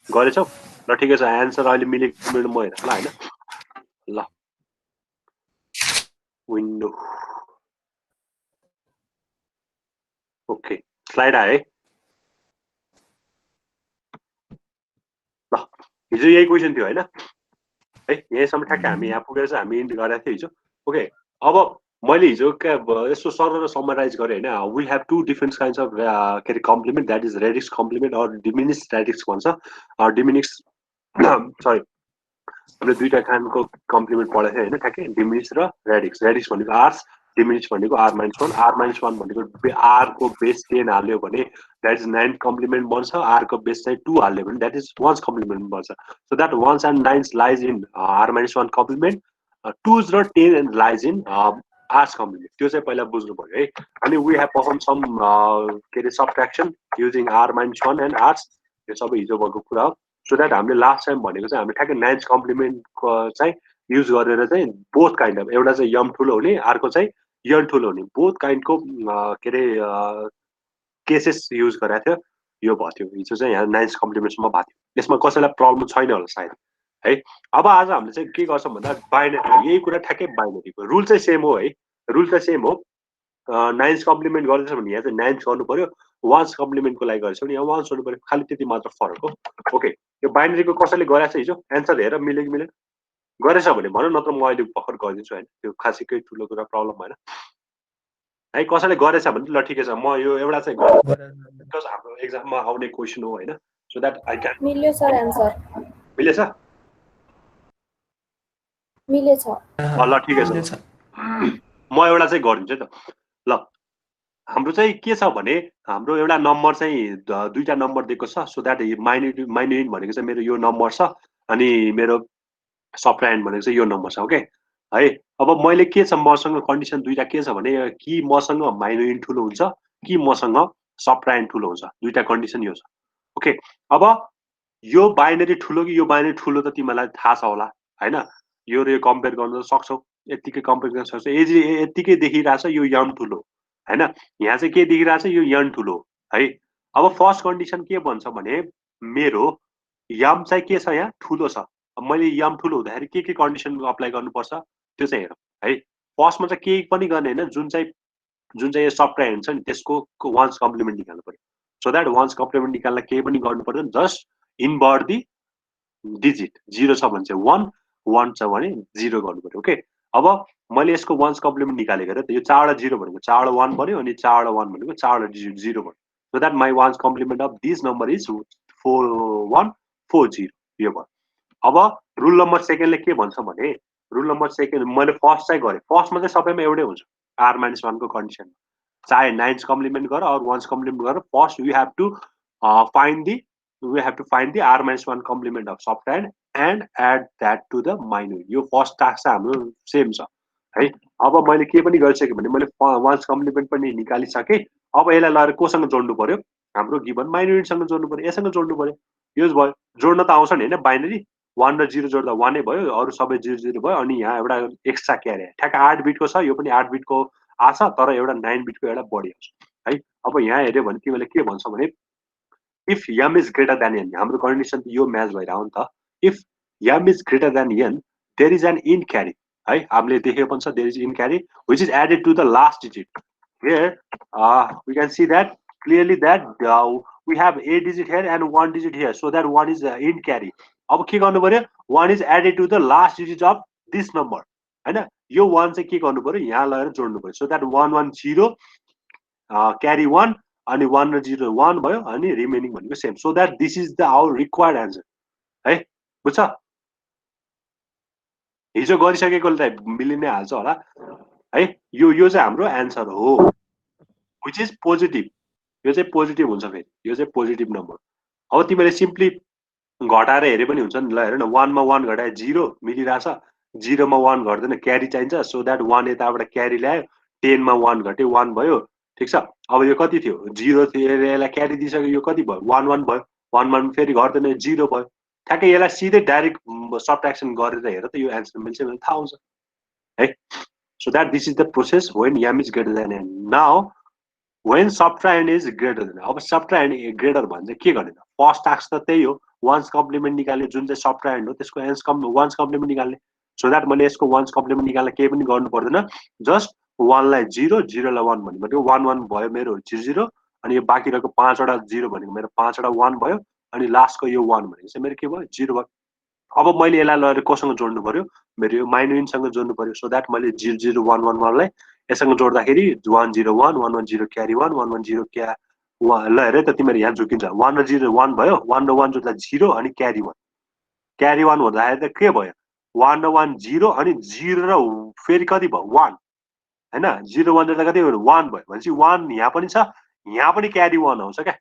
गरेछौ ल ठिकै छ आन्सर अहिले मिलेको म हेरौँ ल हैन ल विन्डो ओके स्लाइड आयो है ल हिजो यही क्वेसन थियो हैन है यहीसम्म ठ्याक्कै हामी यहाँ पुगेर चाहिँ हामी इन्ड गरेको थियो हिजो ओके अब मैले हिजो यस्तो सरर समराइज गरेँ होइन we have two different kinds of के अरे complement that is radix complement or diminished radix भन्छ डिमिनिक्स सरी हामीले दुईटा खानको कम्प्लिमेन्ट पढेको थियो होइन ठ्याक्कै डिमिनिस र रेडिक्स रेडिक्स भनेको आर्स डिमिनिस भनेको r-1 भनेको r को बेस 10 हाल्यो भने द्याट इज 9 कम्प्लिमेन्ट बन्छ r को बेस चाहिँ 2 हाल्यो भने द्याट इज 1 कम्प्लिमेन्ट बन्छ so that 1s and 9s lies in r-1 complement 2s र 10 लाइज इन आर्स कम्प्लिमेन्ट त्यो चाहिँ पहिला बुझ्नु पर्यो है अनि वी हेभ पर्फर्म सम के अरे सबट्र्याक्सन युजिङ r-1 एन्ड आर्स यो सबै हिजो भएको कुरा हो सो द्याट हामीले लास्ट टाइम भनेको चाहिँ हामीले ठ्याक्कै 9s कम्प्लिमेन्टको चाहिँ युज गरेर चाहिँ बोथ काइन्ड अफ एउटा चाहिँ यम ठुलो हुने अर्को चाहिँ यन ठुलो हुने बोथ काइन्डको के अरे केसेस युज गरेको थियो यो भयो थियो हिजो चाहिँ यहाँ 9s कम्प्लिमेन्ट्समा भएको थियो यसमा कसैलाई प्रब्लम छैन होला सायद है अब आज हामीले चाहिँ के गर्छौँ भन्दा बाइनरी यही कुरा ठ्याक्कै बाइनरीको रुल चाहिँ सेम हो है रुल चाहिँ सेम हो 9s कम्प्लिमेन्ट गर्दैछ भने यहाँ चाहिँ 9s गर्नु पर्यो 1s कम्प्लिमेन्टको लागि गरेछ भने यहाँ 1s गर्नु पर्यो खालि त्यति मात्र फरक हो ओके यो बाइनरीको कसैले गरेछ हिजो एन्सर हेर मिल्यो कि मिलेन गरेछ भने भन नत्र म अहिले भर्खर गरिदिन्छु होइन त्यो खासै केही ठुलो कुरा प्रब्लम भएन है कसैले गरेछ भने ल ठिकै छ म यो एउटा चाहिँ बिकज हाम्रो एक्जाममा आउने क्वेसन हो होइन सो द्याट आई क्यान मिल्यो सर एन्सर मिलेछ मिलेछ ल ठिकै छ म एउटा चाहिँ गरिदिन्छु है त ल हाम्रो चाहिँ के छ भने हाम्रो एउटा नम्बर चाहिँ दुईटा नम्बर दिएको छ सो द्याट माइन्युट भनेको चाहिँ मेरो यो नम्बर छ अनि मेरो सबट्राइन्ड भनेको चाहिँ यो नम्बर छ ओके है अब मैले के छ मसँग कन्डिसन दुईटा के छ भने कि मसँग माइनोइन ठुलो हुन्छ कि मसँग सबट्राइन्ड ठुलो हुन्छ दुईटा कन्डिसन यो छ ओके अब यो बाइनरी ठुलो कि यो बाइनरी ठुलो त तिमीलाई थाहा छ होला हैन यो र यो कम्पेयर गर्न सक्छौ यतिकै कम्पेयर गर्न सक्छौ यतिकै देखिरहेछ यो यम ठुलो हैन यहाँ चाहिँ के देखिरहेछ यो यन ठुलो है अब फर्स्ट कन्डिसन के भन्छ भने मेरो यम चाहिँ के छ यहाँ ठुलो छ मैले यम ठुलो हुँदाखेरि के कन्डिसन अप्लाई गर्नुपर्छ त्यो चाहिँ हेरौँ है फर्स्टमा चाहिँ केही पनि गर्ने होइन जुन चाहिँ यो सबट्राइन्ड छ नि त्यसको 1s कम्प्लिमेन्ट निकाल्नु पर्यो सो द्याट 1s कम्प्लिमेन्ट निकाल्न केही पनि गर्नु पर्दैन जस्ट इन्भर्ट दि डिजिट 0 छ भने चाहिँ 1 1 छ भने 0 गर्नु पर्यो ओके अब मैले यसको 1s कम्प्लिमेन्ट निकालेको र यो 4 वटा 0 भनेको 4 वटा 1 बन्यो अनि 4 वटा 1 भनेको 4 वटा 0 बन्यो so that my 1s complement of this number is 4140 यो भयो अब रुल नम्बर सेकेन्डले के भन्छ भने रुल नम्बर सेकेन्ड मैले फर्स्ट चाहिँ गरेँ फर्स्टमा चाहिँ सबैमा एउटै हुन्छ r-1 को कन्डिसन चाहे 9s कम्प्लिमेन्ट गर अर 1s कम्प्लिमेन्ट गर first we have to find the r-1 complement of subtrahend and add that to the minuend यो फर्स्ट टास्क चाहिँ हाम्रो सेम छ है अब मैले के पनि गरिसकेँ भने मैले 1s कम्प्लिमेन्ट पनि निकालिसकेँ अब यसलाई लगेर कोसँग जोड्नु पर्यो हाम्रो गिभन माइनोइडसँग जोड्नु पर्यो यससँग जोड्नु पर्यो यो भयो जोड्न त आउँछ नि होइन बाइनरी 1 र 0 जोड्दा 1 नै भयो अरू सबै 0 0 भयो अनि यहाँ एउटा एक्स्ट्रा क्यारे ठ्याक्क 8 बिटको छ यो पनि 8 बिटको आछ तर एउटा 9 बिटको एउटा बढी आउँछ है अब यहाँ हेऱ्यो भने तिमीले के भन्छ भने if M is greater than N हाम्रो कन्डिसन यो म्याच भइरह्यो नि त if M is greater than N there is an end carry है हामीले देखेको पनि छ there is end carry which is added to the last digit here we can see that clearly that we have a digit here and 1 digit here so that 1 is in carry अब के गर्नु पर्यो 1 is added to the last digit of this number हैन यो 1 चाहिँ के गर्नु पर्यो यहाँ लगेर जोड्नु पर्यो so that 1 1 0 carry 1 अनि 1 र 0 1 भयो अनि रिमेनिङ भनेको same so that this is the our required answer है बुझ्छ हिजो गरिसकेकोले त मिलि नै हाल्छ होला है यो चाहिँ हाम्रो एन्सर हो which is positive यो चाहिँ पोजिटिभ हुन्छ फेरि यो चाहिँ पोजिटिभ नम्बर अब तिमीले सिम्पली घटाएर हेरे पनि हुन्छ नि ल हेर न 1 मा 1 घटाए 0 मिलिरहेछ 0 मा 1 घट्दैन क्यारी चाहिन्छ सो द्याट 1 यताबाट क्यारी ल्यायो 10 मा 1 घटे 1 भयो ठिक छ अब यो कति थियो 0 थियो यसलाई क्यारी दिइसक्यो यो कति भयो 1 1 भयो 1 1 फेरि घट्दैन 0 भयो ठ्याक्कै यसलाई सिधै डाइरेक्ट सबट्र्याक्सन गरेर हेर त यो एन्सर मिल्छ भने थाहा हुन्छ है so that this is the process when m is greater than n now when subtrahend is greater than अब subtrahend greater भने चाहिँ के गर्ने त फर्स्ट टास्क त त्यही हो वान्स कम्प्लिमेन्ट निकाल्ने जुन चाहिँ सब्ट्राहेन्ड हो त्यसको वान्स कम्प्लिमेन्ट निकाल्ने सो द्याट मैले यसको वान्स कम्प्लिमेन्ट निकाल्न केही पनि गर्नु पर्दैन जस्ट 1 लाई 0 0 लाई 1 भनेको 1 1 भयो मेरो 0 0 अनि यो बाँकी रहेको 5 वटा 0 भनेको मेरो 5 वटा 1 भयो अनि लास्टको यो 1 भनेको चाहिँ मेरो के भयो 0 भयो अब मैले यसलाई लगेर कोसँग जोड्नु पर्यो मेरो यो माइनोइनसँग जोड्नु पर्यो सो द्याट मैले 0 0 1 1 1 लाई यससँग जोड्दाखेरि 1 0 1 1 1 0 क्यारी 1 1 1 0 क्या ल हेरे त तिमीहरू यहाँ झुकिन्छ 1 र 0 1 भयो 1 र 1 जोड्दा 0 अनि क्यारी 1 हुँदाखेरि त के भयो 1 र 1 0 अनि 0 र फेरि कति भयो 1 हैन 0 1 जोड्दा कति भयो 1 भयो भनेपछि 1 यहाँ पनि छ यहाँ पनि क्यारी 1 आउँछ क्या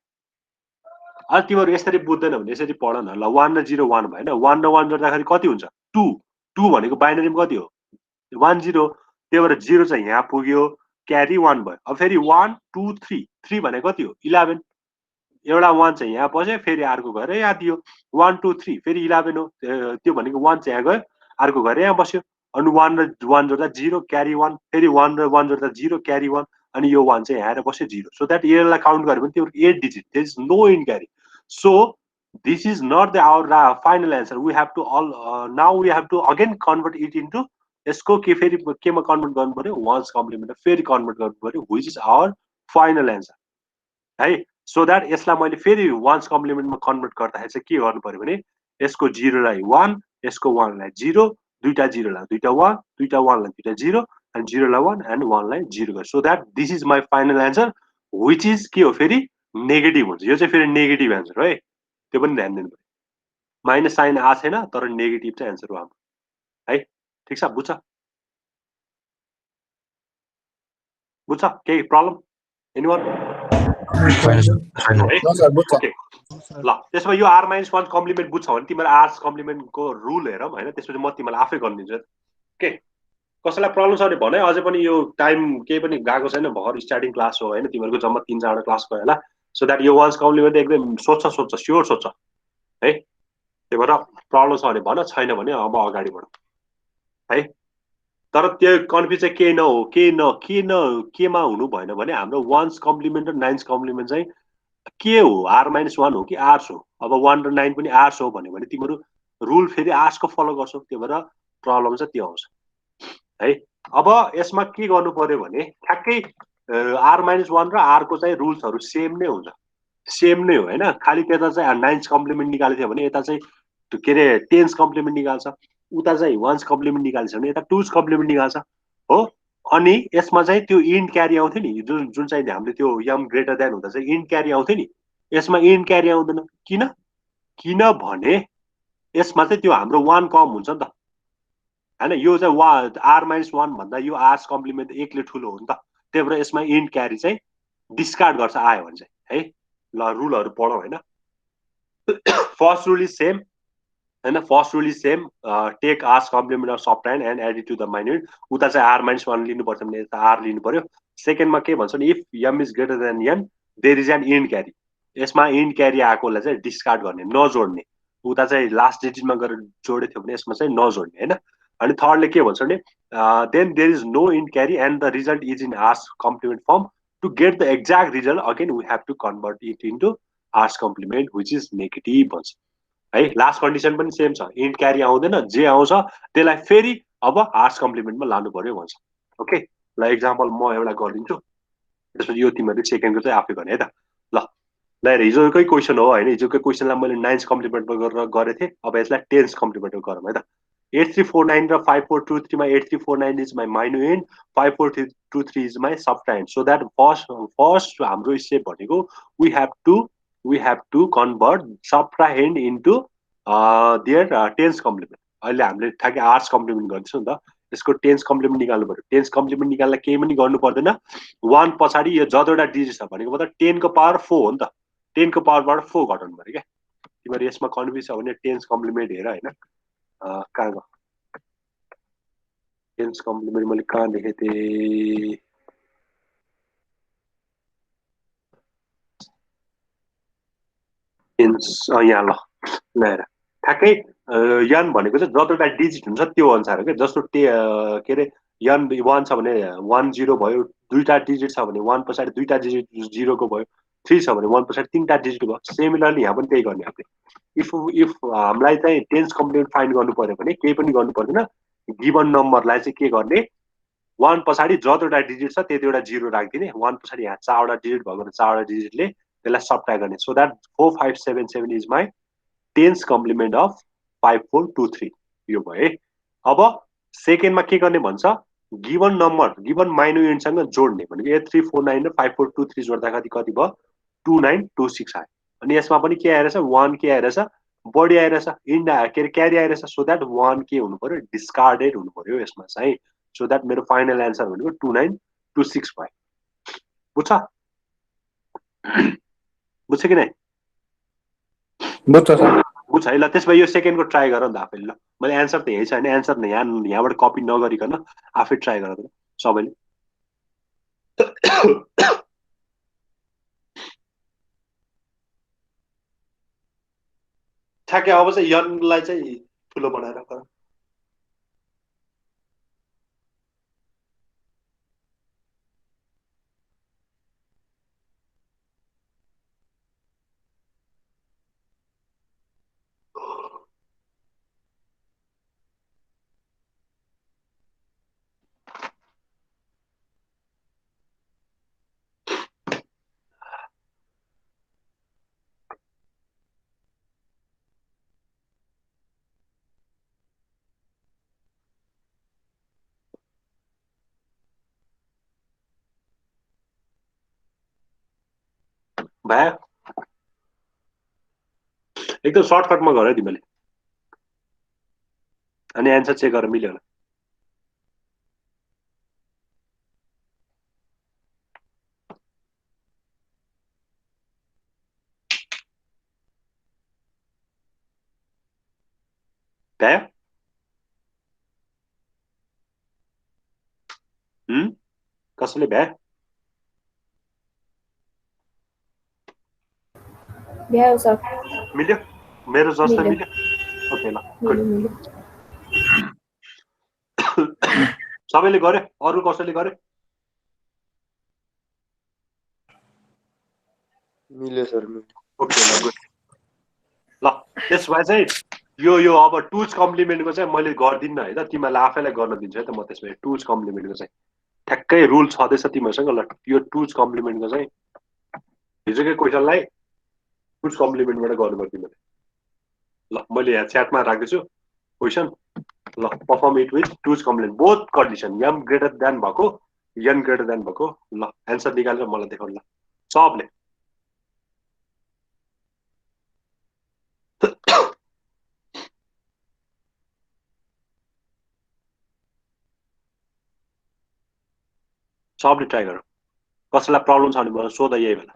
अनि तिमीहरू यसरी बुझ्दैन भने यसरी पढ न ल 1 र 0 1 भयो हैन 1 र 1 जोड्दाखेरि कति हुन्छ 2 2 भनेको बाइनरीमा कति हो 1 0 त्यही भएर 0 चाहिँ यहाँ पुग्यो क्यारी 1 भयो अब फेरि 1 2 3 3 भनेको कति हो 11 एउटा 1 चाहिँ यहाँ पस्यो फेरि अर्को गएर यहाँ दियो 1 2 3 फेरि 11 हो त्यो भनेको 1 चाहिँ यहाँ गयो अर्को गएर यहाँ बस्यो अनि 1 र 1 जोड्दा 0 क्यारी 1 फेरि 1 र 1 जोड्दा 0 क्यारी 1 अनि यो 1 चाहिँ यहाँ आएर बस्यो 0 सो द्याट यसलाई काउन्ट गर्यो भने त्यो 8 digit there is no end carry so this is not the our final answer we have to all now we have to again convert it into यसको के फेरि केमा कन्भर्ट गर्नु पर्यो वान्स कम्प्लिमेन्ट फेरि कन्भर्ट गर्नु पर्यो which is our final answer है सो द्याट यसलाई मैले फेरि वान्स कम्प्लिमेन्टमा कन्भर्ट गर्दाखेरि चाहिँ के गर्नु पर्यो भने यसको 0 लाई 1 यसको 1 लाई 0 दुईटा 0 लाई दुईटा 1 दुईटा 1 लाई दुईटा 0 and 0 लाई 1 and 1 लाई 0 गर्छु so that this is my final answer which is के हो फेरि नेगेटिभ हुन्छ यो चाहिँ फेरि नेगेटिभ एन्सर है त्यो पनि ध्यान दिनु पर्यो माइनस साइन आएको छैन तर नेगेटिभ चाहिँ एन्सर हो हाम्रो है ठिक छ बुझ्छ केही प्रब्लम एनीवन ल त्यसमा यो r - 1 कम्प्लिमेन्ट बुझ्छ भने तिमीले r कम्प्लिमेन्टको रुल हेरौँ हैन त्यसपछि म तिमीलाई आफै गरिदिन्छु के कसैलाई प्रब्लम छ भने भने अझै पनि यो टाइम केही पनि गएको छैन भर्खर स्टार्टिङ क्लास हो हैन तिमीहरूको जम्मा 3-4 क्लास भयो होला सो द्याट यो वान्स कम्प्लिमेन्ट एकदम सोच्छ स्योर सोच्छ है त्यही भएर प्रब्लम छ भने भन छैन भने अब अगाडि बढौँ है तर त्यो कन्फ्युज चाहिँ केमा हुनु भएन भने हाम्रो वान्स कम्प्लिमेन्ट र नाइन्स कम्प्लिमेन्ट चाहिँ के हो r - 1 हो कि आर्स हो अब 1 र 9 पनि आर्स हो भन्यो भने तिमीहरू रुल फेरि आर्सको फलो गर्छौ त्यही भएर प्रब्लम चाहिँ त्यो आउँछ है अब यसमा के गर्नु पर्यो भने ठ्याक्कै r - 1 र r को चाहिँ रुल्सहरू सेम नै हुन्छ सेम नै हो हैन खाली त्यता चाहिँ नाइन्स कम्प्लिमेन्ट निकालेको थियो भने यता चाहिँ के अरे टेन्स कम्प्लिमेन्ट निकाल्छ उता चाहिँ वान्स कम्प्लिमेन्ट निकाल्छ भने यता टुज कम्प्लिमेन्ट निकाल्छ हो अनि यसमा चाहिँ त्यो इन्ड क्यारी आउँथ्यो नि जुन चाहिँ हामीले त्यो यम ग्रेटर देन हुँदा चाहिँ इन्ड क्यारी आउँथ्यो नि यसमा इन्ड क्यारी आउँदैन किनभने यसमा चाहिँ त्यो हाम्रो 1 कम हुन्छ नि त हैन यो चाहिँ r - 1 भन्दा यो आर्स कम्प्लिमेन्ट एकले ठुलो हो नि त त्यही भएर यसमा इन्ड क्यारी चाहिँ डिस्कार्ड गर्छ आयो भने चाहिँ है ल रुलहरु पढौँ हैन फर्स्ट रुल इज सेम हैन first rule is same take R's complement of subtrahend and add it to the minuend उता चाहिँ r - 1 लिनुपर्छ भने यता r लिनु पर्यो सेकेन्डमा के भन्छ नि if m is greater than n there is an end carry यसमा इन्ड क्यारी आएकोलाई चाहिँ डिस्कार्ड गर्ने नजोड्ने उता चाहिँ लास्ट डिजिटमा गएर जोडे थियो भने यसमा चाहिँ नजोड्ने हैन अनि थर्डले के भन्छ भने then there is no end carry and the result is in r's complement form to get the exact result again we have to convert it into r's complement which is negative भन्छ है last condition पनि same छ इन्ड क्यारी आउँदैन जे आउँछ त्यसलाई फेरि अब आर्स कम्प्लिमेन्टमा लानु पर्यो भन्छ ओके ल एक्जाम्पल म एउटा गरिदिन्छु त्यसपछि यो तिमीहरूले सेकेन्डको चाहिँ आफै गर्ने है त ल हिजोकै क्वेसन हो हैन हिजोकै क्वेसनलाई मैले नाइन्स कम्प्लिमेन्टमा गरेर गरेको थिएँ अब यसलाई टेन्स कम्प्लिमेन्टमा गरौँ है त 8349 र 5423 मा 8349 is my minuend 5423 is my subtrahend so that first हाम्रो स्टेप भनेको we have to convert subtrahend into their tens complement अहिले हामीले ठ्याक्कै आर्ट्स कम्प्लिमेन्ट गर्दैछौँ नि त यसको टेन्स कम्प्लिमेन्ट निकाल्नु पर्यो टेन्स कम्प्लिमेन्ट निकाल्दा केही पनि गर्नु पर्दैन 1 पछाडि यो जतिवटा डिजिट छ भनेको मतलब 10 को पावर 4 हो नि त 10 को पावरबाट 4 घटाउनु पर्यो क्या तिमीहरू यसमा कन्फ्युज छ भने टेन्स कम्प्लिमेन्ट हेर हैन कहाँ गयो टेन्स कम्प्लिमेन्ट मैले कहाँ लेखेको थिएँ टेन्स यहाँ ल हेर ठ्याक्कै यन भनेको चाहिँ जतिवटा डिजिट हुन्छ त्यो अनुसार हो क्या जस्तो के अरे यन 1 छ भने 1 0 भयो दुईटा डिजिट छ भने 1 पछाडि दुईटा डिजिट 0 को भयो 3 छ भने 1 पछाडि 3टा डिजिट भयो सिमिलरली यहाँ पनि त्यही गर्ने हामीले इफ इफ हामीलाई चाहिँ टेन्स कम्प्लिमेन्ट फाइन्ड गर्नु पर्यो भने केही पनि गर्नु पर्दैन, गिभन नम्बरलाई चाहिँ के गर्ने, वान पछाडि जतिवटा डिजिट छ त्यतिवटा जिरो राखिदिने, वान पछाडि यहाँ चारवटा डिजिट भएको चारवटा डिजिटले त्यसलाई सबट्र्याक्ट गर्ने, so that 4577 is my ten's complement of 5423 यो भयो है। अब सेकेन्डमा के गर्ने भन्छ, गिभन नम्बर गिभन माइनो युनिटसँग जोड्ने भनेको 8349 र 5423 जोड्दा कति भयो 2926 आयो। अनि यसमा पनि के आइरहेछ, वान के आइरहेछ, बढी आइरहेछ, इन्डा के अरे क्यारी आइरहेछ, सो द्याट वान के हुनु पर्यो, डिस्कार्डेड हुनु पर्यो यसमा चाहिँ, सो द्याट मेरो फाइनल एन्सर भनेको 2926 भयो। बुझ्छ बुझ्छ कि नै? बुझ्छ सर। बुझ्छ है। ल त्यसमा यो सेकेन्डको ट्राई गर नि त आफैले। ल मैले एन्सर त यही छ होइन, एन्सर यहाँबाट कपी नगरिकन आफै ट्राई गर त सबैले। ठ्याक्कै अब चाहिँ यनलाई चाहिँ ठुलो बनाएर गर। भयो एकदम सर्टकटमा गर है तिमीले, अनि एन्सर चेक गरेर मिल्यो होला। भ्यायो कसैले भ्यायो? भ्यायो सर। मिल्यो मेरो जस्तो मिल्यो। मिल्यो? ओके ल मिल्यो मिल्यो। सबैले गर्यो? अरू कसैले गर्यो? मिल्यो सर मिल्यो। ओके ल गुड। ल त्यसो भए चाहिँ यो अब टुज कम्प्लिमेन्टको चाहिँ मैले गर्दिनँ है त, तिमीहरूलाई आफैलाई गर्न दिन्छु है त म। त्यसमा टुज कम्प्लिमेन्टको चाहिँ ठ्याक्कै रुल छँदैछ तिमीहरूसँग। ल यो टुज कम्प्लिमेन्टको चाहिँ हिजोकै क्वेसनलाई टुज कम्प्लिमेन्टबाट गर्नुपर्छ तिमीले। ल मैले यहाँ च्याटमा राख्दैछु क्वेसन। ल perform it with twos complement both condition, M greater than भएको, यन ग्रेटर देन भएको। ल एन्सर निकालेर मलाई देखाउनु ल सबले। सबले ट्राई गर, कसैलाई प्रब्लम छ भने मलाई सोध यही बेला।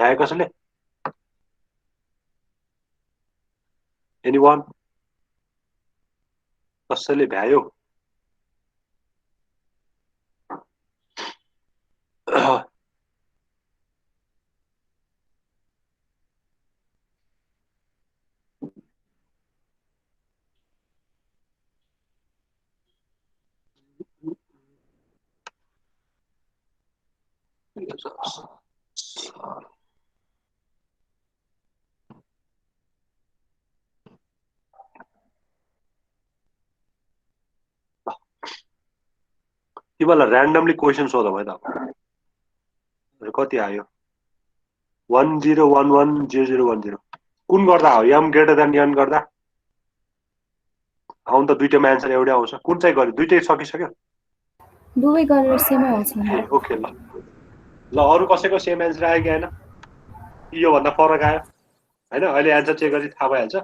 भ्याए कसैले? एनीवन? कसैले भ्यायो? तिमीलाई ऱ्यान्डमली क्वेसन सोधौँ है त कति आयो 10110010 कुन गर्दा हो यम ग्रेटर देन यन गर्दा आउन त दुईटैमा एन्सर एउटै आउँछ कुन चाहिँ गर्यो दुईटै सकिसक्यो दुवै गरेर सेमै आउँछ नि ओके ल अरू कसैको सेम एन्सर आयो कि आएन यो भन्दा फरक आयो हैन अहिले एन्सर चेक गरी थाहा भइहाल्छ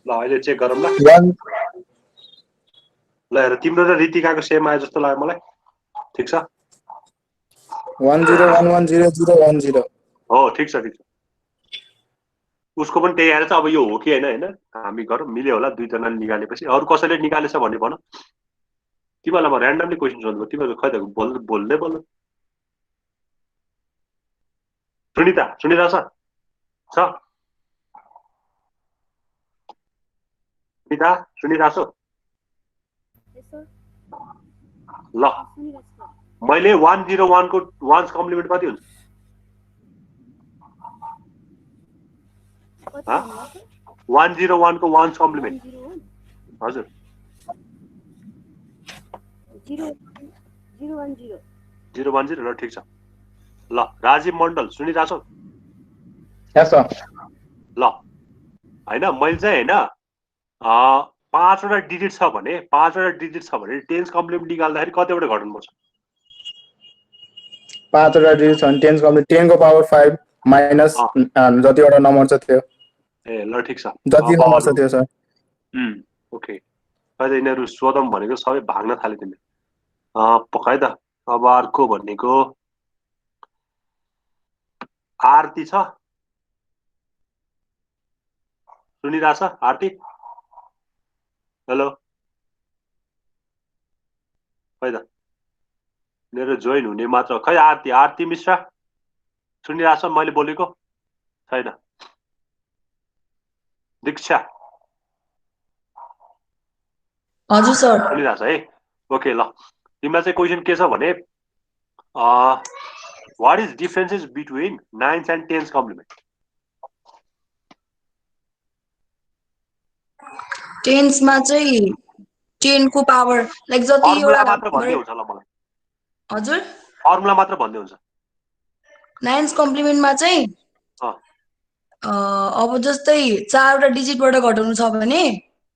ल अहिले चेक गरौँ ल ल हेर तिम्रो र रितिकाको सेम आयो जस्तो लाग्यो मलाई ठीक छ 10110010 हो ठीक छ उसको पनि त्यही आएर अब यो हो कि हैन हैन हामी गरौँ मिल्यो होला दुईजनाले निकालेपछि अरू कसैले निकालेछ भन्ने भन तिमीलाई म र्यान्डमली क्वेसन सोध्नु तिमीहरू खै त बोल्दै सुनिता छ सुनिरहेछौ ल मैले 101 को वान्स कम्प्लिमेन्ट कति हुन्छ 101 को वान्स कम्प्लिमेन्ट हजुर 010 ल ठीक छ ल राजीव मण्डल सुनिरहेछौ ल हैन मैले चाहिँ हैन 5वटा डिजिट छ भने टेन्स कम्प्लिमेन्ट निकाल्दाखेरि कतिवटा घटाउनुपर्छ 5वटा डिजिट छ भने टेन्स कम्प्लिमेन्ट 10 को पावर 5 माइनस जतिवटा नम्बर छ त्यो ए ल ठीक छ जति नम्बर छ त्यो सर ओके अहिले यिनीहरू सोधौँ भनेको सबै भाग्न थाले तिमी पकाइ त अब अर्को भनेको आरती छ सुनिरहेछ आरती हेलो खै त मेरो जोइन हुने मात्र खै आरती मिश्रा सुनिरहेछ मैले बोलेको छैन दीक्षा हजुर सर सुनिरहेछ है ओके ल तिमीलाई चाहिँ क्वेसन के छ भने what is differences between 9s and 10s complement टेन्समा चाहिँ 10 को पावर लाइक जति फर्मुला एउटा मात्र भन्दै हुन्छ ल मलाई हजुर फर्मुला मात्र भन्दै हुन्छ 9s कम्प्लिमेन्टमा चाहिँ अब जस्तै 4वटा डिजिटबाट घटाउनु छ भने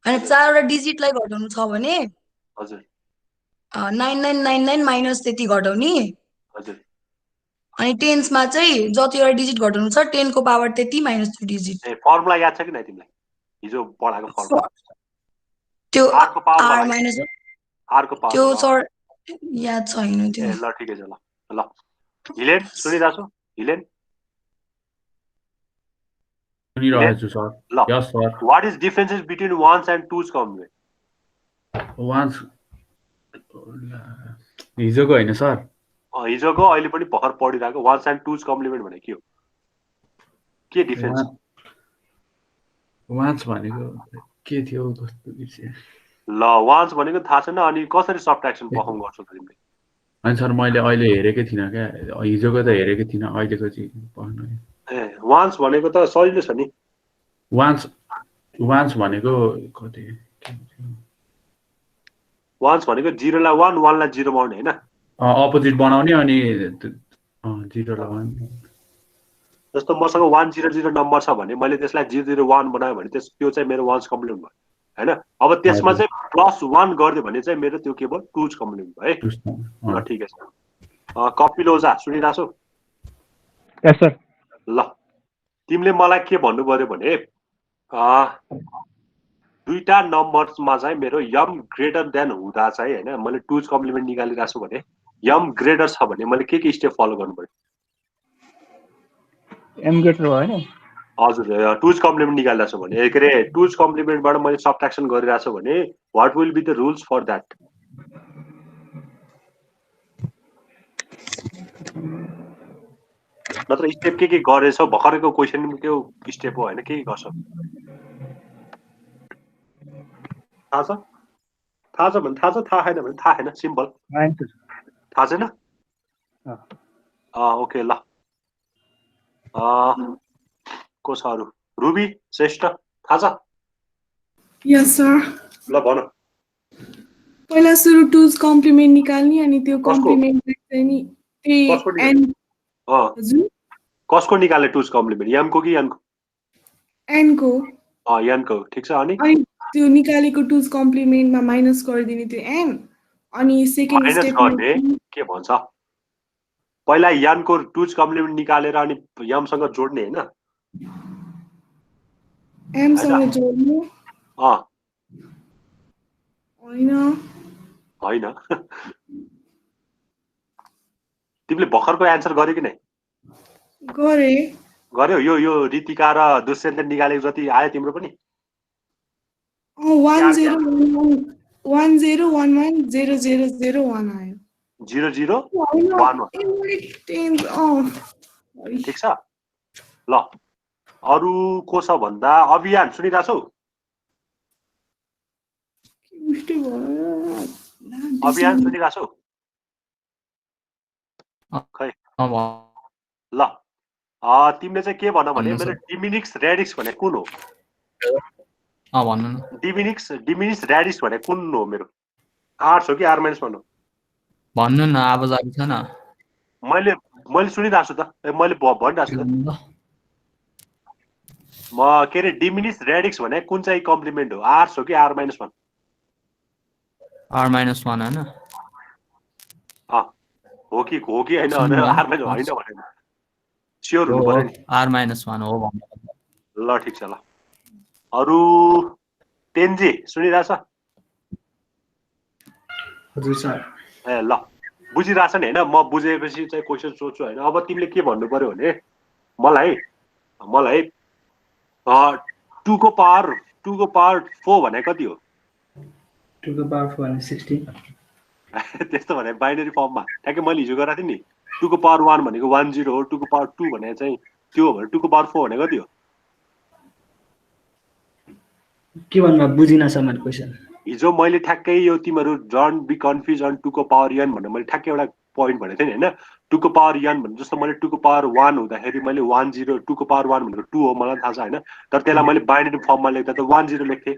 अनि 4वटा डिजिटलाई घटाउनु छ भने हजुर 9999 माइनस त्यति घटाउने हजुर अनि टेन्समा चाहिँ जतिवटा डिजिट घटाउनु छ 10 को पावर त्यति माइनस 2 डिजिट ए फर्मुला याद छ कि नै तिमीलाई हिजो पढाएको फर्मुला त्यो r को पावर r माइनस r को पावर त्यो सर याद छैन त्यो ए ल ठिकै छ ल हिलेन सुनिरहेछु हिलेन सुनिरहेछु सर ल yes sir what is differences between 1s and 2s complement वान्स हिजोको हैन सर हिजोको अहिले पनि भर्खर पढिरहेको 1s एन्ड 2s कम्प्लिमेन्ट भने के डिफरेन्स वान्स भनेको के थियो कस्तो विषय ल वान्स भनेको थाहा छैन अनि कसरी सब्ट्र्याक्सन पर्फर्म गर्छौ तिमीले हैन सर मैले अहिले हेरेकै थिइनँ क्या हिजोको त हेरेकै थिइनँ अहिलेको चाहिँ पढ्नु ए वान्स भनेको त सजिलो छ नि वान्स भनेको कति वान्स भनेको 0 लाई 1 1 लाई 0 बनाउने हैन अपोजिट बनाउने अनि 0 लाई 1 जस्तो मसँग 100 नम्बर छ भने मैले त्यसलाई 001 बनायो भने त्यो चाहिँ मेरो वान्स कम्प्लिमेन्ट भयो हैन अब त्यसमा चाहिँ +1 गर्दियो भने चाहिँ मेरो त्यो के भयो 2s कम्प्लिमेन्ट भयो है ल ठिकै छ कपिलोजा सुनिराछौ यस सर ल तिमीले मलाई के भन्नु पर्यो भने दुईटा नम्बर्समा चाहिँ मेरो यम ग्रेटर देन हुँदा चाहिँ हैन मैले 2s कम्प्लिमेन्ट निकालिराछु भने यम ग्रेटर छ भने मैले के स्टेप फलो गर्नु पर्यो एम ग्रेटर हो हैन हजुर टुज कम्प्लिमेन्ट निकालिरहेको छु भने के अरे टुज कम्प्लिमेन्टबाट मैले सबट्र्याक्सन गरिरहेको छु भने what will be the rules for that नत्र स्टेप के गरेछ भर्खरको क्वेसन त्यो स्टेप हो हैन के गर्छ थाहा छ थाहा छ थाहा छैन भने थाहा छैन सिम्पल थाहा छैन ओके ल को छ अरू रुबी श्रेष्ठ थाहा छ यस सर ल भन पहिला सुरु टुज कम्प्लिमेन्ट निकाल्ने अनि त्यो कम्प्लिमेन्ट चाहिँ नि त्यही एन्ड हजुर कसको निकाले टुज कम्प्लिमेन्ट यमको कि यनको एन्डको यनको ठिक छ अनि त्यो निकालेको टुज कम्प्लिमेन्टमा माइनस गरिदिने त्यो एन अनि सेकेन्ड माइनस स्टेप गर्ने के भन्छ पहिला यनको टुज कम्प्लिमेन्ट निकालेर अनि यमसँग जोड्ने हैन एम सँग जोड्नु हैन तिमीले भर्खरको एन्सर गर्यो कि नै गर्यो यो रीतिका र दुष्यन्त निकालेको जति आयो तिम्रो पनि 10110001 आयो 0011 ठिक छ ल अरु को छ भन्दा अभियान सुनिराछौ अभियान सुनिराछौ खै ल तिमीले चाहिँ के भन भने मेरो डिमिनिक्स रेडिक्स भने कुन हो भन्नु न डिमिनिक्स रेडिक्स भने कुन हो मेरो आर्ट्स हो कि आर माइनस भन्नु भन्नु न आवाज आएको छ न मैले सुनिरहेको छु त मैले भनिरहेको छु त म के अरे डिमिनिक्स रेडिक्स भने कुन चाहिँ कम्प्लिमेन्ट हो आर्ट्स हो कि r minus one r minus one हैन हो कि हैन आर माइनस हैन भने स्योर हुनु पर्यो नि आर माइनस वान हो भन्नु ल ठिक छ ल अरु तेन्जी सुनिरहेछ हजुर सर ए ल बुझिरहेछ नि हैन म बुझेपछि चाहिँ क्वेशन सोध्छु हैन अब तिमीले के भन्नु पर्यो भने मलाई 2 को पावर 4 भने कति हो 2 को पावर 4 भने 16 त्यस्तो भने बाइनरी फर्ममा ठ्याक्कै मैले हिजो गराएको थिएँ नि 2 को पावर 1 भनेको 10 हो 2 को पावर 2 भने चाहिँ त्यो हो भने 2 को पावर 4 भने कति हो के भन्नु बुझिन सर मैले क्वेशन हिजो मैले ठ्याक्कै यो तिमीहरू डोन्ट बी कन्फ्युज अन 2 को पावर n भनेर मैले ठ्याक्कै एउटा पोइन्ट भनेको थिएँ नि हैन 2 को पावर n भने जस्तो मैले 2 को पावर 1 हुँदाखेरि मैले 10 2 को पावर 1 भनेको 2 हो मलाई थाहा छ हैन तर त्यसलाई मैले बाइनरी फर्ममा लेख्दा त 10 लेख्थे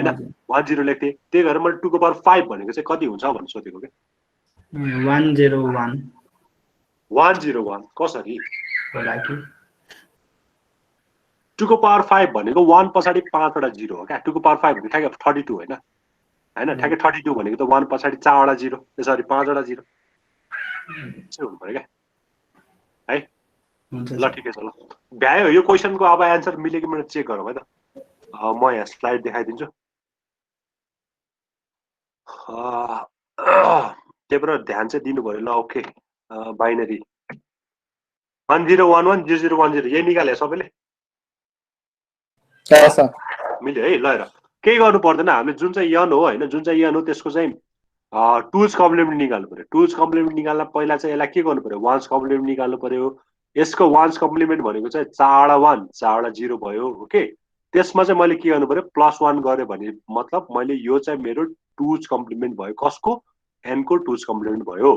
हैन 10 लेख्थे त्यही भएर मैले 2 को पावर 5 भनेको चाहिँ कति हुन्छ भनेर सोधेको के 101 101 कसरी होला कि 2 को पावर 5 भनेको 1 पछाडी 5 वटा 0 हो क्या 2 को पावर 5 भनेको ठ्याक्कै 32 हैन हैन ठ्याक्कै 32 भनेको त 1 पछाडी 4 वटा 0 सरी 5 वटा 0 चाहिँ हुनु पर्यो क्या है ल ठिकै छ ल भ्यायो यो क्वेशनको अब एन्सर मिल्यो कि मैले चेक गरौँ है त म यहाँ स्लाइड देखाइदिन्छु त्यही भएर ध्यान चाहिँ दिनु पर्यो ल ओके बाइनरी 1011 0010 यही निकाले सबैले मिल्यो है ल हेर केही गर्नु पर्दैन हामीले जुन चाहिँ यन हो हैन जुन चाहिँ यन हो त्यसको चाहिँ टुज कम्प्लिमेन्ट निकाल्नु पर्यो टुज कम्प्लिमेन्ट निकाल्न पहिला चाहिँ यसलाई के गर्नु पर्यो वान्स कम्प्लिमेन्ट निकाल्नु पर्यो यसको वान्स कम्प्लिमेन्ट भनेको चाहिँ 4 वटा 1 4 वटा 0 भयो ओके त्यसमा चाहिँ मैले के गर्नु पर्यो +1 गरे भने मतलब मैले यो चाहिँ मेरो टुज कम्प्लिमेन्ट भयो कसको n को टुज कम्प्लिमेन्ट भयो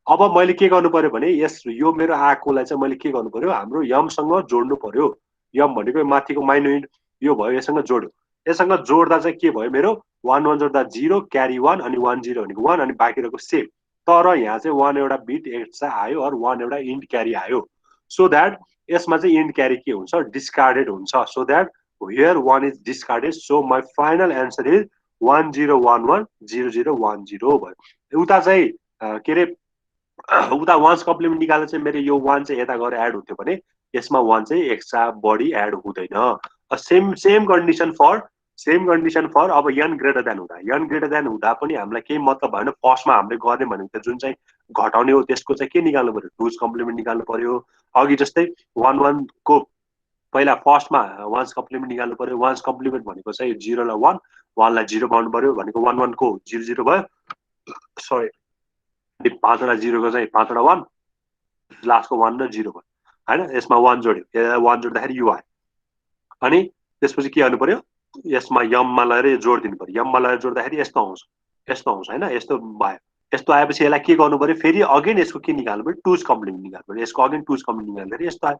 अब मैले के गर्नु पर्यो भने यस यो मेरो आकोलाई चाहिँ मैले के गर्नु पर्यो हाम्रो यम सँग जोड्नु पर्यो यम भनेको माथिको माइनर यो भयो यससँग जोड्यो यससँग जोड्दा चाहिँ के भयो मेरो 1 1 जोड्दा 0 क्यारी 1 अनि 1 0 भनेको 1 अनि बाँकी रहेको सेम तर यहाँ चाहिँ 1 एउटा बिट एक्स्ट्रा आयो अर 1 एउटा इन्ट क्यारी आयो सो दैट यसमा चाहिँ इन्ट क्यारी के हुन्छ डिस्कार्डेड हुन्छ so that here 1 is discarded so my final answer is 1011 0010 भयो उता चाहिँ के रे उता वान्स कम्प्लिमेन्ट निकाल्दा चाहिँ मेरो यो 1 चाहिँ यता गएर एड हुन्थ्यो भने यसमा 1 चाहिँ एक्स्ट्रा बढी एड हुँदैन सेम कन्डिसन फर अब n ग्रेटर देन हुँदा पनि हामीलाई केही मतलब भएन फर्स्टमा हामीले गर्ने भनेको त जुन चाहिँ घटाउने हो त्यसको चाहिँ के निकाल्नु पर्यो टुज कम्प्लिमेन्ट निकाल्नु पर्यो अघि जस्तै 1 1 को पहिला फर्स्टमा वान्स कम्प्लिमेन्ट निकाल्नु पर्यो वान्स कम्प्लिमेन्ट भनेको चाहिँ 0 लाई 1 1 लाई 0 बनाउनु पर्यो भनेको 1 1 को 0 0 भयो सरी 5 वटा 0 को चाहिँ 5 वटा 1 लास्टको 1 र 0 भयो हैन यसमा 1 जोड्यो यसलाई 1 जोड्दाखेरि यो आयो अनि त्यसपछि के गर्नु पर्यो यसमा यम मा लगाएर जोड दिनु पर्यो यम मा लगाएर जोड्दाखेरि यस्तो आउँछ हैन यस्तो भयो यस्तो आएपछि यसलाई के गर्नु पर्यो फेरि अगेन यसको के निकाल्नु पर्यो टुज कम्प्लिमेन्ट निकाल्नु पर्यो यसको अगेन टुज कम्प्लिमेन्ट निकाल्दाखेरि यस्तो आयो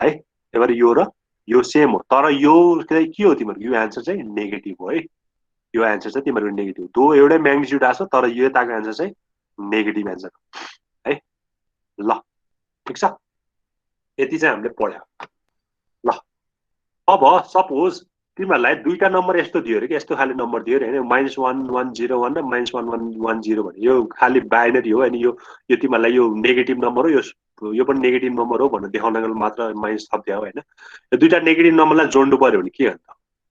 है एबार यो र यो सेम हो तर यो चाहिँ के हो तिम्रो यो आन्सर चाहिँ नेगेटिभ हो है यो आन्सर चाहिँ तिम्रो नेगेटिभ दो एउटै म्याग्निट्युड आछ तर यो यताको आन्सर चाहिँ नेगेटिभ आन्सर हो है ल ठीक छ यति चाहिँ हामीले पढ्यौ ल अब सपोज तिमीहरुलाई दुईटा नम्बर यस्तो दियो रे के यस्तो खाली नम्बर दियो रे हैन -1101 र -1110 भने यो खाली बाइनरी हो अनि यो तिमीहरुलाई यो नेगेटिभ नम्बर हो यो पनि नेगेटिभ नम्बर हो भनेर देखाउनको मात्र माइनस थप्दियो हैन यो दुईटा नेगेटिभ नम्बरलाई जोड्नु पर्यो भने के हुन्छ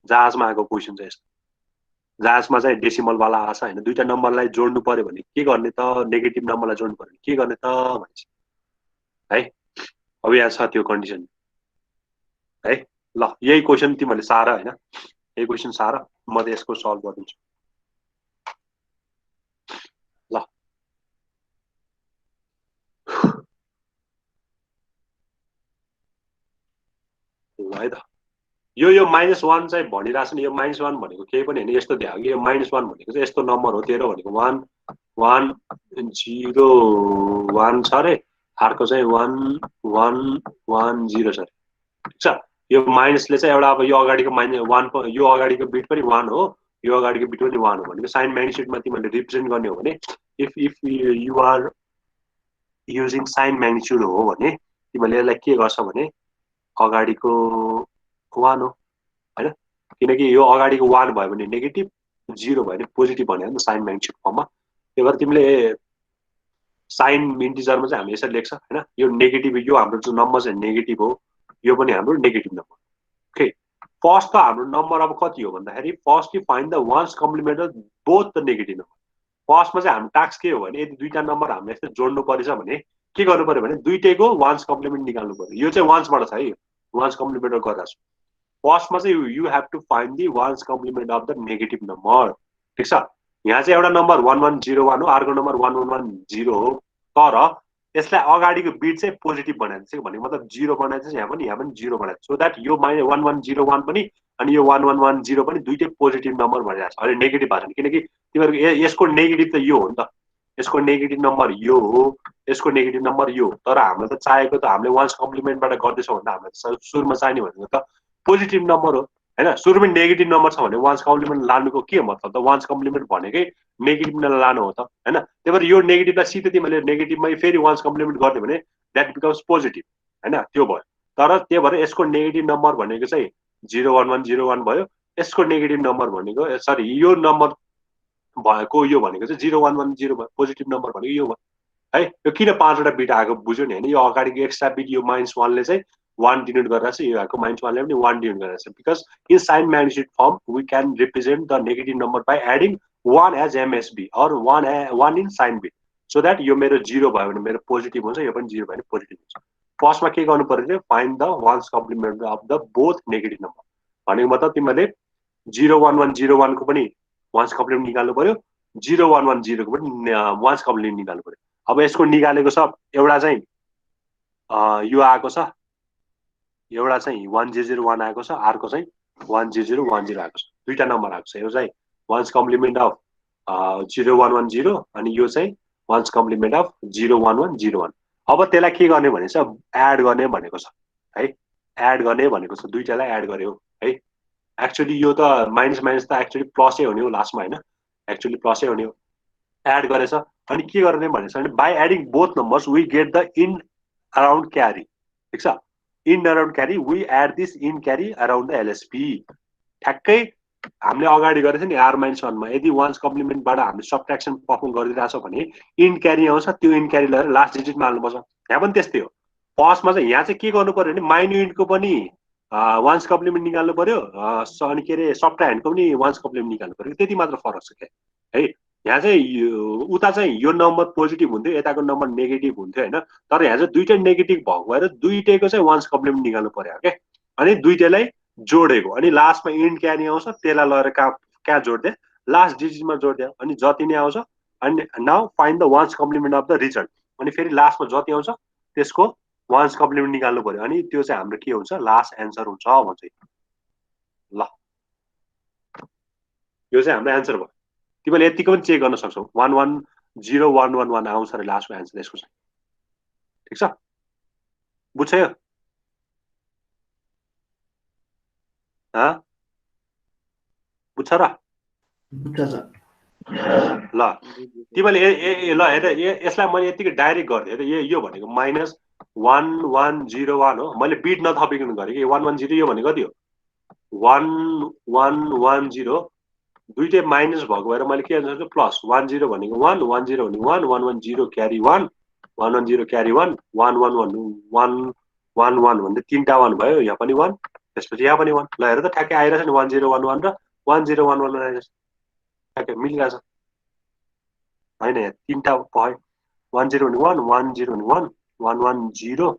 जहाजमा आएको क्वेशन चाहिँ यस्तो जहाजमा चाहिँ डेसिमल वाला आछ हैन दुईटा नम्बरलाई जोड्नु पर्यो भने के गर्ने त नेगेटिभ नम्बरलाई जोड्नु पर्यो के गर्ने त भन्छ है अब यहाँ छ त्यो कन्डिसन है ल यही क्वेशन तिमीहरुले सारा हैन यही क्वेशन सारा म त यसको सल्भ गर्दिन्छु ल ल है त यो -1 चाहिँ भनिराछ नि यो -1 भनेको केही पनि हैन यस्तो दियो कि यो -1 भनेको चाहिँ यस्तो नम्बर हो तेरो भनेको 1 1 0 1 छ रे अर्को चाहिँ 1 1 1 0 छ ठीक छ यो माइनसले चाहिँ एउटा अब यो अगाडिको -1 यो अगाडिको बिट पनि 1 हो यो अगाडिको बिट पनि 1 हो भनेको साइन म्याग्निट्युडमा तिमीले रिप्रेजेन्ट गर्ने हो भने if you are using sign magnitude हो भने तिमीले यसलाई के गर्छ भने अगाडिको 1 हो हैन किनकि यो अगाडिको 1 भयो भने नेगेटिभ 0 भयो भने पोजिटिभ भन्यो नि साइन म्याग्निट्युड फर्ममा त्यही भएर तिमीले साइन इन्टिजरमा चाहिँ हामी यसरी लेख्छ हैन यो नेगेटिभ यो हाम्रो जुन नम्बर चाहिँ नेगेटिभ हो यो पनि हाम्रो नेगेटिभ नम्बर ओके फर्स्ट त हाम्रो नम्बर अब कति हो भन्दाखेरि first you find the one's complement of both the negative number फर्स्टमा चाहिँ हाम्रो टास्क के हो भने यदि दुईटा नम्बर हामीले यस्तो जोड्नु पर्छ भने के गर्नु पर्यो भने दुईटैको वान्स कम्प्लिमेन्ट निकाल्नु पर्यो यो चाहिँ वान्सबाट छ है वान्स कम्प्लिमेन्ट गरिरहेको छु फर्स्टमा चाहिँ you have to find the one's complement of the negative number ठीक छ यहाँ चाहिँ एउटा नम्बर 1101 हो अर्को नम्बर 1110 हो तर यसलाई अगाडिको बिट चाहिँ पोजिटिभ बनाइदिन्छ भनेको मतलब 0 बनाइदिन्छ यहाँ पनि 0 बनाइदिन्छ सो दैट यो -1101 पनि अनि यो 1110 पनि दुईटै पोजिटिभ नम्बर भइरहेको छ अहिले नेगेटिभ भएको छैन किनकि तिमीहरुको यसको नेगेटिभ त यो हो नि त यसको नेगेटिभ नम्बर यो हो यसको नेगेटिभ नम्बर यो तर हामीलाई त चाहेको त हामीले वान्स कम्प्लिमेन्टबाट गर्दैछौँ भन्दा हामीलाई सुरुमा चाहिने भनेको त पोजिटिभ नम्बर हो हैन सुरुमा नेगेटिभ नम्बर छ भने वान्स कम्प्लिमेन्ट लानुको के मतलब त वान्स कम्प्लिमेन्ट भनेकै नेगेटिभमा लानु हो त हैन त्यही भएर यो नेगेटिभलाई सिधै तिमीले नेगेटिभमै फेरि वान्स कम्प्लिमेन्ट गर्ने भने द्याट बिकम्स पोजिटिभ हैन त्यो भयो तर त्यही भएर यसको नेगेटिभ नम्बर भनेको चाहिँ 01101 भयो यसको नेगेटिभ नम्बर भनेको सरी यो नम्बर भएको यो भनेको चाहिँ 0110 भयो पोजिटिभ नम्बर भनेको यो भयो है यो किन 5 वटा बिट आएको बुझ्यो नि हैन यो अगाडिको एक्स्ट्रा बिट यो -1 ले चाहिँ 1 डिनोट गरिरहेछ यो आएको -1 ले पनि 1 डिनोट गरिरहेछ because in sign magnitude form we can represent the negative number by adding 1 as MSB or 1 in sign bit so that यो मेरो 0 भयो भने मेरो पोजिटिभ हुन्छ यो पनि 0 भयो भने पोजिटिभ हुन्छ फर्स्टमा के गर्नु पर्यो find the one's complement of the both negative number भनेको मतलब तिमीले 01101 को पनि वान्स कम्प्लिमेन्ट निकाल्नु पर्यो 0110 को पनि वान्स कम्प्लिमेन्ट निकाल्नु पर्यो अब यसको निकालेको छ एउटा चाहिँ यो आएको छ एउटा चाहिँ 1001 आएको छ अर्को चाहिँ 10010 आएको छ दुईटा नम्बर आएको छ यो चाहिँ वान्स कम्प्लिमेन्ट अफ 0110 अनि यो चाहिँ वान्स कम्प्लिमेन्ट अफ 01101 अब त्यसलाई के गर्ने भने चाहिँ एड गर्ने भनेको छ है एड गर्ने भनेको छ दुईटालाई एड गर्यो है एक्चुअली यो त माइनस माइनस त एक्चुअली प्लसै हुने हो लास्टमा हैन एक्चुअली प्लसै हुने हो एड गरेछ अनि के गर्ने भनेछ भने by adding both numbers we get the end around carry ठीक छ end around carry we add this end carry around the LSB ठ्याक्कै हामीले अगाडि गरेको थियो नि r-1 मा यदि वान्स कम्प्लिमेन्टबाट हामीले सबट्र्याक्सन पर्फर्म गरिरहेछौँ भने इन क्यारी आउँछ त्यो इन क्यारी लिएर लास्ट डिजिटमा हाल्नुपर्छ यहाँ पनि त्यस्तै हो फर्स्टमा चाहिँ यहाँ चाहिँ के गर्नु पर्यो भने माइन्युटको पनि वान्स कम्प्लिमेन्ट निकाल्नु पर्यो अनि के अरे सफ्ट ह्यान्डको पनि वान्स कम्प्लिमेन्ट निकाल्नु पर्यो त्यति मात्र फरक छ क्या है यहाँ चाहिँ उता चाहिँ यो नम्बर पोजिटिभ हुन्थ्यो, यताको नम्बर नेगेटिभ हुन्थ्यो हैन। तर यहाँ चाहिँ दुईटै नेगेटिभ भएको भएर दुईटैको चाहिँ वान्स कम्प्लिमेन्ट निकाल्नु पर्यो के। अनि दुईटैलाई जोडेको, अनि लास्टमा इन्ड क्यारी आउँछ, त्यसलाई लगेर कहाँ जोड्दै लास्ट डिजिटमा जोड्दै, अनि जति नै आउँछ। अनि now find the one's complement of the result, अनि फेरि लास्टमा जति आउँछ त्यसको वान्स कम्प्लिमेन्ट निकाल्नु पर्यो, अनि त्यो चाहिँ हाम्रो के हुन्छ, लास्ट एन्सर हुन्छ भन्छ। ल यो चाहिँ हाम्रो एन्सर भयो। तिमीले यतिको पनि चेक गर्न सक्छौ, 110111 आउँछ र लास्टको एन्सर यसको चाहिँ। ठिक छ, बुझ्छ यो? बुझ्छ र? ल तिमीले ल हेर, यसलाई मैले यतिकै डाइरेक्ट गरिदिएँ। यो भनेको -1101 हो। मैले बिट नथपिकन गरेँ कि 110। यो भनेको कति हो? 1110। दुईटै माइनस भएको भएर मैले के गर्छु, प्लस 10 भनेको 1, 10 भनेको 1, 110 क्यारी 1, 110 क्यारी 1, 111 भन्दै तीनटा 1 भयो। यहाँ पनि 1, त्यसपछि यहाँ पनि 1। ल हेर त ठ्याक्कै आइरहेछ नि, 1011 र 1011 आइरहेछ, ठ्याक्कै मिलिरहेछ होइन? यहाँ तीनटा भयो, 10 भने 1, 10 भने 1, 110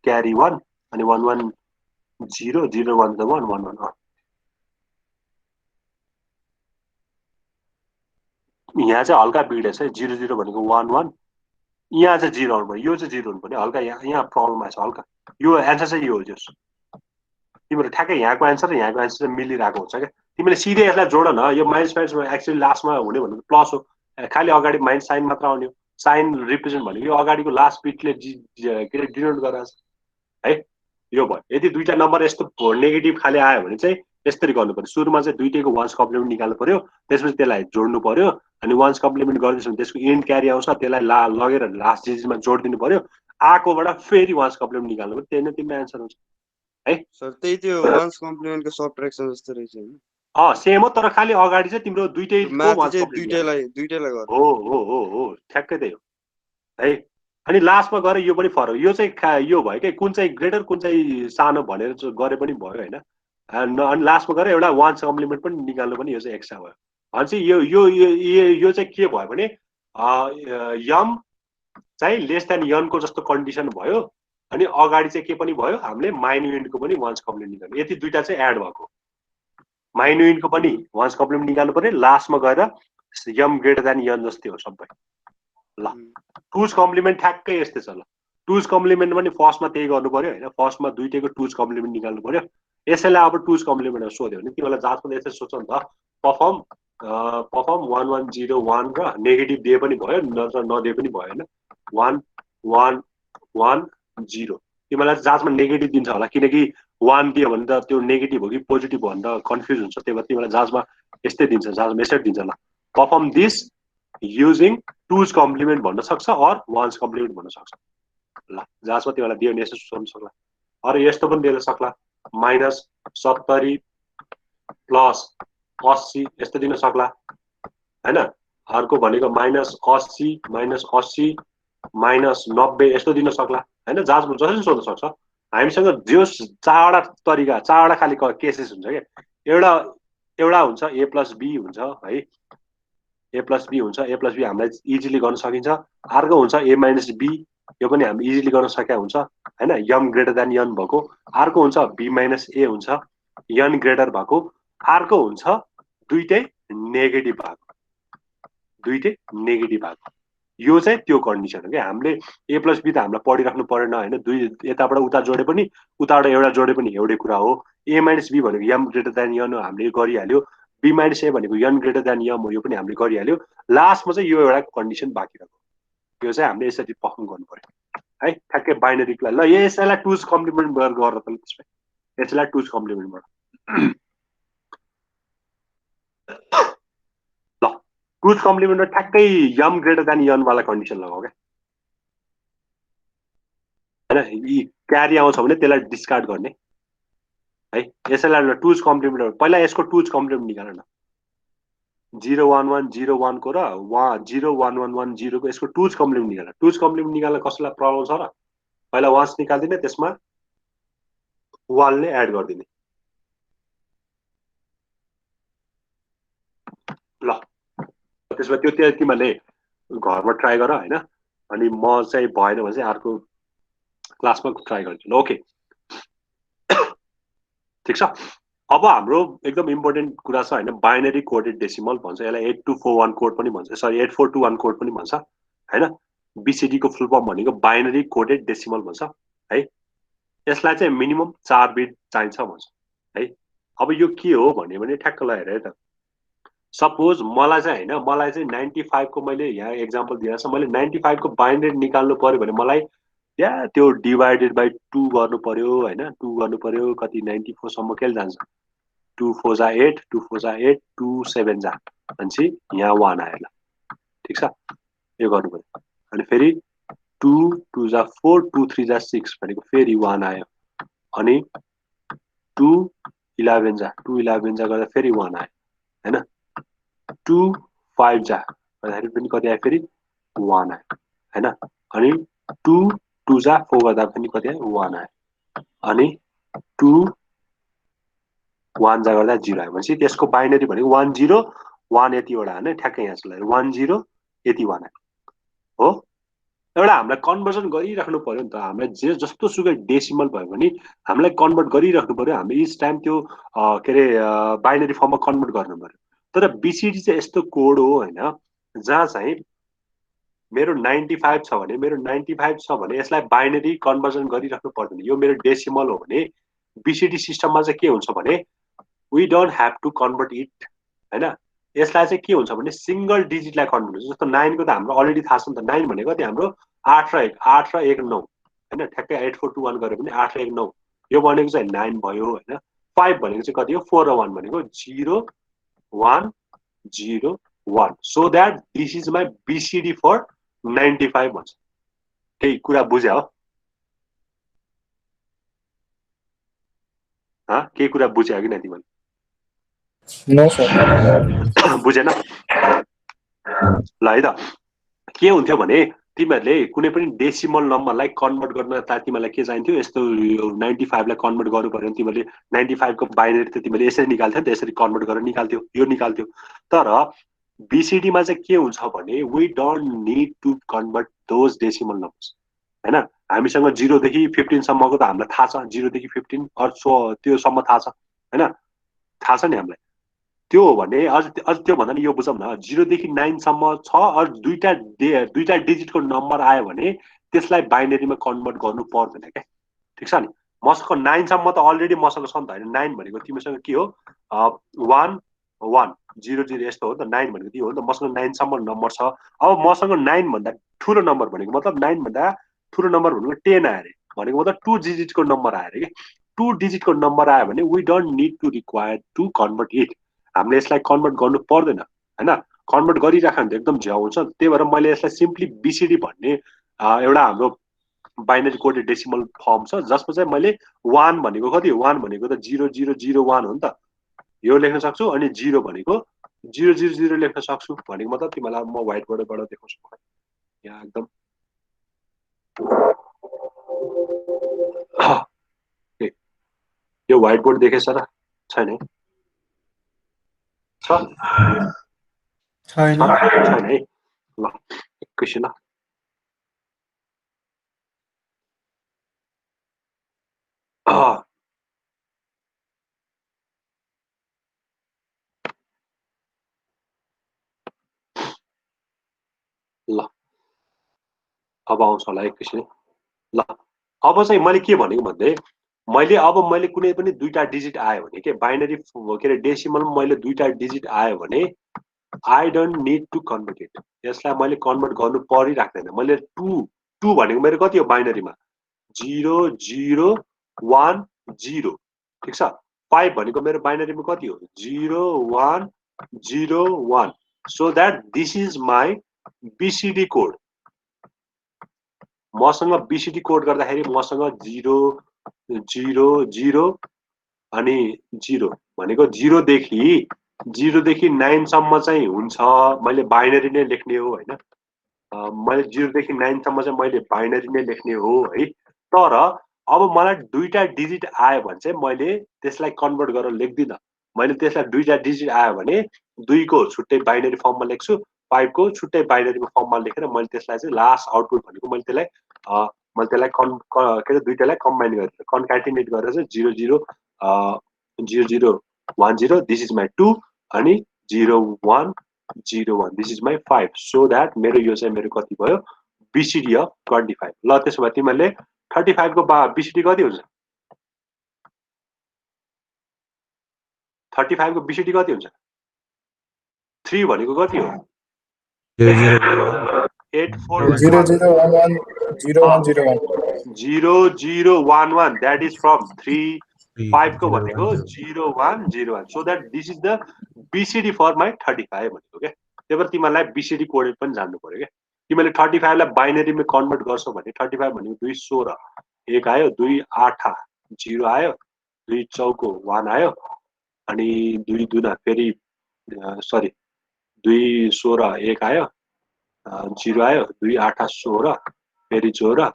क्यारी 1, अनि 110 0 1 त 1 1 1। यहाँ चाहिँ हल्का बिग्रेछ है, 0 0 भनेको 1 1, यहाँ चाहिँ 0 आउनु पर्यो, यो चाहिँ 0 हुनु पर्यो। हल्का यहाँ प्रब्लम आएछ हल्का। यो एन्सर चाहिँ यो हो। जस तिम्रो ठ्याक्कै यहाँको एन्सर र यहाँको एन्सर चाहिँ मिलिरहेको हुन्छ क्या। तिमीले सिधै यसलाई जोड न, यो माइनस एक्चुअली लास्टमा हुने भनेको प्लस हो, खालि अगाडि माइनस साइन मात्र आउने हो। साइन रिप्रेजेन्ट भनेको यो अगाडिको लास्ट बिटले के अरे डिनोट गराएको छ है। यो भयो। यदि दुईटा नम्बर यस्तो नेगेटिभ खालि आयो भने चाहिँ यसरी गर्नु पर्यो। सुरुमा चाहिँ दुईटैको वान्स कम्प्लिमेन्ट निकाल्नु पर्यो, त्यसपछि त्यसलाई जोड्नु पर्यो, अनि वान्स कम्प्लिमेन्ट गर्दैछ भने त्यसको इन्ड क्यारी आउँछ, त्यसलाई लगेर लास्ट डिजिटमा जोडिदिनु पर्यो। आएकोबाट फेरि वान्स कम्प्लिमेन्ट निकाल्नु पर्यो, त्यही नै तिम्रो एन्सर हुन्छ है सर। त्यही त्यो वान्स कम्प्लिमेन्टको सबट्र्याक्सन जस्तो रहेछ हैन? सेम हो, तर खालि अगाडि चाहिँ तिम्रो दुईटैको वान्स कम्प्लिमेन्ट दुईटैलाई गर्नु हो ठ्याक्कै त्यही हो है। अनि लास्टमा गएर यो पनि फरक, यो चाहिँ यो भयो क्या, कुन चाहिँ ग्रेटर कुन चाहिँ सानो भनेर गरे पनि भयो होइन। अनि लास्टमा गएर एउटा वान्स कम्प्लिमेन्ट पनि निकाल्नु पनि यो चाहिँ एक्स्ट्रा भयो। भनेपछि यो चाहिँ के भयो भने यम चाहिँ लेस देन यनको जस्तो कन्डिसन भयो, अनि अगाडि चाहिँ के पनि भयो, हामीले माइन्युइन्टको पनि वान्स कम्प्लिमेन्ट निकाल्नु। यति दुईटा चाहिँ एड भएको, माइन्युइन्टको पनि वान्स कम्प्लिमेन्ट निकाल्नु पर्यो, लास्टमा गएर यम ग्रेटर देन यन जस्तै हो सबै। ल टुज कम्प्लिमेन्ट ठ्याक्कै यस्तै छ। ल टुज कम्प्लिमेन्ट पनि फर्स्टमा त्यही गर्नु पर्यो होइन, फर्स्टमा दुईटैको टुज कम्प्लिमेन्ट निकाल्नु पर्यो। यसैलाई अब टुज कम्प्लिमेन्ट सोध्यो भने तिमीलाई जाँचमा यसरी सोच नि त, पर्फर्म 1101 र नेगेटिभ दिए पनि भयो, नत्र नदिए पनि भयो होइन। 1110 तिमीलाई जाँचमा नेगेटिभ दिन्छ होला, किनकि 1 दियो भने त त्यो नेगेटिभ हो कि पोजिटिभ हो भनेर कन्फ्युज हुन्छ। त्यही भएर तिमीलाई जाँचमा यस्तै दिन्छ, जाँचमा यसरी दिन्छ। ल पर्फर्म दिस युजिङ टुज कम्प्लिमेन्ट भन्न सक्छ अर वान्स कम्प्लिमेन्ट भन्न सक्छ। ल जाँचमा तिमीलाई दियो भने यसो सोध्न सक्ला, अरू यस्तो पनि दिन सक्ला, -70 + 80 यस्तो दिन सक्ला होइन। अर्को भनेको -80 -80 -90 यस्तो दिन सक्ला होइन। जाँचमा जसरी सोध्न सक्छ। हामीसँग जो 4वटा तरिका, 4वटा खालि केसेस हुन्छ क्या। एउटा हुन्छ A + B हुन्छ है, A + B हुन्छ। A + B हामीलाई इजिली गर्न सकिन्छ। अर्को हुन्छ A - B, यो पनि हामी इजिली गर्न सकेका हुन्छ होइन, यम ग्रेटर देन यन भएको। अर्को हुन्छ B - A हुन्छ, यन ग्रेटर भएको। अर्को हुन्छ दुईटै नेगेटिभ भएको, दुईटै नेगेटिभ भएको। यो चाहिँ त्यो कन्डिसन हो क्या। हामीले A + B त हामीलाई पढिराख्नु परेन होइन, दुई यताबाट उता जोडे पनि उताबाट एउटा जोडे पनि एउटै कुरा हो। A - B भनेको यम ग्रेटर देन यन हो, हामीले गरिहाल्यो। B - A भनेको यन ग्रेटर देन यम हो, यो पनि हामीले गरिहाल्यो। लास्टमा चाहिँ यो एउटा कन्डिसन बाँकी रहेको, यो चाहिँ हामीले यसरी पर्फर्म गर्नु पर्यो है। ठ्याक्कै बाइनरी ल यसैलाई टुज कम्प्लिमेन्ट गरेर त यसैलाई टुज कम्प्लिमेन्टबाट ल टुज कम्प्लिमेन्टमा ठ्याक्कै यम ग्रेटर देन यन वाला कन्डिसन लगाऊ क्या होइन। यी क्यारी आउँछ भने त्यसलाई डिस्कार्ड गर्ने है। यसैलाई टुज कम्प्लिमेन्ट, पहिला यसको टुज कम्प्लिमेन्ट निकाल न। 01101 को र 01110 को यसको टुज कम्प्लिमेन्ट निकाल। टुज कम्प्लिमेन्ट निकाल्न कसैलाई प्रब्लम छ र? पहिला वान्स निकाल्दिने, त्यसमा 1 ले एड गरिदिने। ल त्यसमा त्यो तिमीले घरमा ट्राई गर हैन अनि म चाहिँ भएन भने चाहिँ अर्को क्लासमा ट्राई गर्छु ल ओके ठीक छ अब हाम्रो एकदम इम्पोर्टेन्ट कुरा छ हैन बाइनरी कोडेड डेसिमल भन्छ यसलाई 8241 कोड पनि भन्छ सरी 8421 कोड पनि भन्छ हैन बीसीडी को फुल फर्म भनेको बाइनरी कोडेड डेसिमल भन्छ है यसलाई चाहिँ मिनिमम 4 बिट चाहिन्छ भन्छ है अब यो के हो भने ठ्याक्क ल हेर त सपोज मलाई चाहिँ हैन मलाई चाहिँ 95 को मैले यहाँ एक्जाम्पल दिएको छ मैले 95 को बाइनरी निकाल्नु पर्यो भने मलाई या त्यो डिवाइडेड बाइ 2 गर्नु पर्यो हैन 2 गर्नु पर्यो कति 94 सम्म केले जान्छ 2 4 जा 8 2 4 जा 8 2 7 जा अनि यहाँ 1 आयो ल ठीक छ यो गर्नु पर्यो अनि फेरि 2 2 जा 4 2 3 जा 6 भनेको फेरि 1 आयो अनि 2 11 जा 2 11 जा गर्दा फेरि 1 आयो हैन 2 5 जा गर्दाखेरि पनि कति आयो फेरि 1 आयो हैन अनि 2 2 जा 4 गर्दा पनि कति आयो 1 आयो अनि 2 1 जा गर्दा 0 आयो भनेपछि त्यसको बाइनरी भनेको 1 0 1 यतिवटा हैन ठ्याक्कै यहाँ छ 1 0 यति 1 आयो हो एउटा हामीलाई कन्भर्जन गरिराख्नु पर्यो नि त हामीलाई जे जस्तो सुकै डेसिमल भयो भने हामीलाई कन्भर्ट गरिराख्नु पर्यो हामी इच टाइम त्यो के रे बाइनरी फर्ममा कन्भर्ट गर्नु पर्यो तर बीसीडी चाहिँ यस्तो कोड हो हैन जहाँ चाहिँ मेरो 95 छ भने मेरो 95 छ भने यसलाई बाइनरी कन्भर्जन गरिराख्नु पर्दैन यो मेरो डेसिमल हो भने बीसीडी सिस्टममा चाहिँ के हुन्छ भने we don't have to convert it हैन यसलाई चाहिँ के हुन्छ भने सिंगल डिजिटलाई कन्भर्ट हुन्छ जस्तो 9 को त हाम्रो अलरेडी थाहा छ नि त 9 भनेको कति हाम्रो 8 र 1 9 हैन ठ्याक्कै 8421 गरे पनि 8 र 1 9 यो भनेको चाहिँ 9 भयो हैन 5 भनेको चाहिँ कति हो 4 र 1 भनेको 0 1 0 1 so that this is my BCD for 95 भन्छ केही कुरा बुझ्या हो केही कुरा बुझ्या कि न तिमीले नो सर बुझेन ल है त के हुन्थ्यो भने तिमीहरूले कुनै पनि डेसिमल नम्बरलाई कन्भर्ट गर्न तिमीलाई के चाहिन्थ्यो यस्तो 95 लाई कन्भर्ट गर्नु पर्यो भने तिमीले 95 को बाइनरी त तिमीले यसरी निकाल्थ्यौ नि त यसरी कन्भर्ट गरेर निकाल्थ्यौ यो निकाल्थ्यौ तर बीसीडी मा चाहिँ के हुन्छ भने we don't need to convert those decimal numbers हैन हामीसँग 0 देखि 15 सम्मको त हामीलाई थाहा छ 0 देखि 15 अर त्यो सम्म थाहा छ हैन थाहा छ नि हामीलाई त्यो हो भने अझ त्यो भन्दा नि यो बुझौँ न 0 देखि 9 सम्म छ अर दुईटा डिजिटको नम्बर आयो भने त्यसलाई बाइनरीमा कन्भर्ट गर्नु पर्दैन के ठीक छ नि मसँग 9 सम्म त अलरेडी मसँग छ नि त हैन 9 भनेको तिमीसँग के हो 1 1 0 0 यस्तो हो नि त 9 भनेको त्यो हो नि त मसँग 9 सम्म नम्बर छ अब मसँग 9 भन्दा ठुलो नम्बर भनेको मतलब 9 भन्दा ठुलो नम्बर भनेको 10 आयो रे भनेको मतलब 2 डिजिटको नम्बर आयो रे के 2 डिजिटको नम्बर आयो भने we don't need to require to convert it हामीले यसलाई कन्भर्ट गर्नु पर्दैन हैन कन्भर्ट गरिराख्यो भने एकदम झ्याउ हुन्छ त्यही भएर मैले यसलाई सिम्पली बीसीडी भन्ने एउटा हाम्रो बाइनरी कोडेड डेसिमल फर्म छ जसमा चाहिँ मैले 1 भनेको कति 1 भनेको त 0001 हो नि त यो लेख्न सक्छु अनि 0 भनेको 000 लेख्न सक्छु भनेको मतलब तिमीलाई म व्हाइट बोर्डबाट देखाउँछु यहाँ एकदम यो व्हाइट बोर्ड देखेछ र छैन छैन है ल एकैछिन ल अब आउँछ होला एकैछिन ल अब चाहिँ मैले के भनेको भन्दै मैले कुनै पनि दुईटा डिजिट आयो भने के बाइनरी के रे डेसिमल मैले दुईटा डिजिट आयो भने I don't need to convert it यसलाई मैले कन्भर्ट गर्नु परिराख्दैन मैले 2 भनेको मेरो कति हो बाइनरीमा 0 0 1 0 ठीक छ 5 भनेको मेरो बाइनरीमा कति हो 0 1 0 1 so that this is my BCD code मसँग BCD कोड गर्दाखेरि मसँग 0 0 0 अनि 0 भनेको 0 देखि 9 सम्म चाहिँ हुन्छ मैले बाइनरी नै लेख्ने हो हैन मैले 0 देखि 9 सम्म चाहिँ मैले बाइनरी नै लेख्ने हो है तर अब मलाई दुईटा डिजिट आयो भने चाहिँ मैले त्यसलाई कन्भर्ट गरेर लेख्दिन मैले त्यसलाई दुईटा डिजिट आयो भने 2 को छुट्टै बाइनरी फर्ममा लेख्छु 5 को छुट्टै बाइनरीको फर्ममा लेखेर मैले त्यसलाई चाहिँ लास्ट आउटपुट भनेको मैले त्यसलाई के दुईटैलाई कम्बाइन गरेर कन्क्याटिनेट गरेर चाहिँ 0 0 0 0 1 0 दिस इज माई 2 अनि 0 1 0 1 this is my 5 so that मेरो यो चाहिँ मेरो कति भयो BCD अफ 25 ल त्यसो भए तिमीहरूले 35 को BCD कति हुन्छ 35 को BCD कति हुन्छ 3 भनेको कति हो 8 4 0 0 1 1 0 1 0 1 0 0 1 1 that is from 3 5 को भनेको 0 1 0 1 so that this is the BCD for my 35 भनेको के त्यही भएर तिमीलाई BCD कोडेड पनि जान्नु पर्यो के तिमीले 35 लाई बाइनरीमा कन्भर्ट गर्छौ भने 35 भनेको 2 16 1 आयो 2 8 0 आयो 2 चौको 1 आयो अनि 2 दुना फेरि सरी 2 16 1 आयो 0 आयो 2 8 16 फेरि 16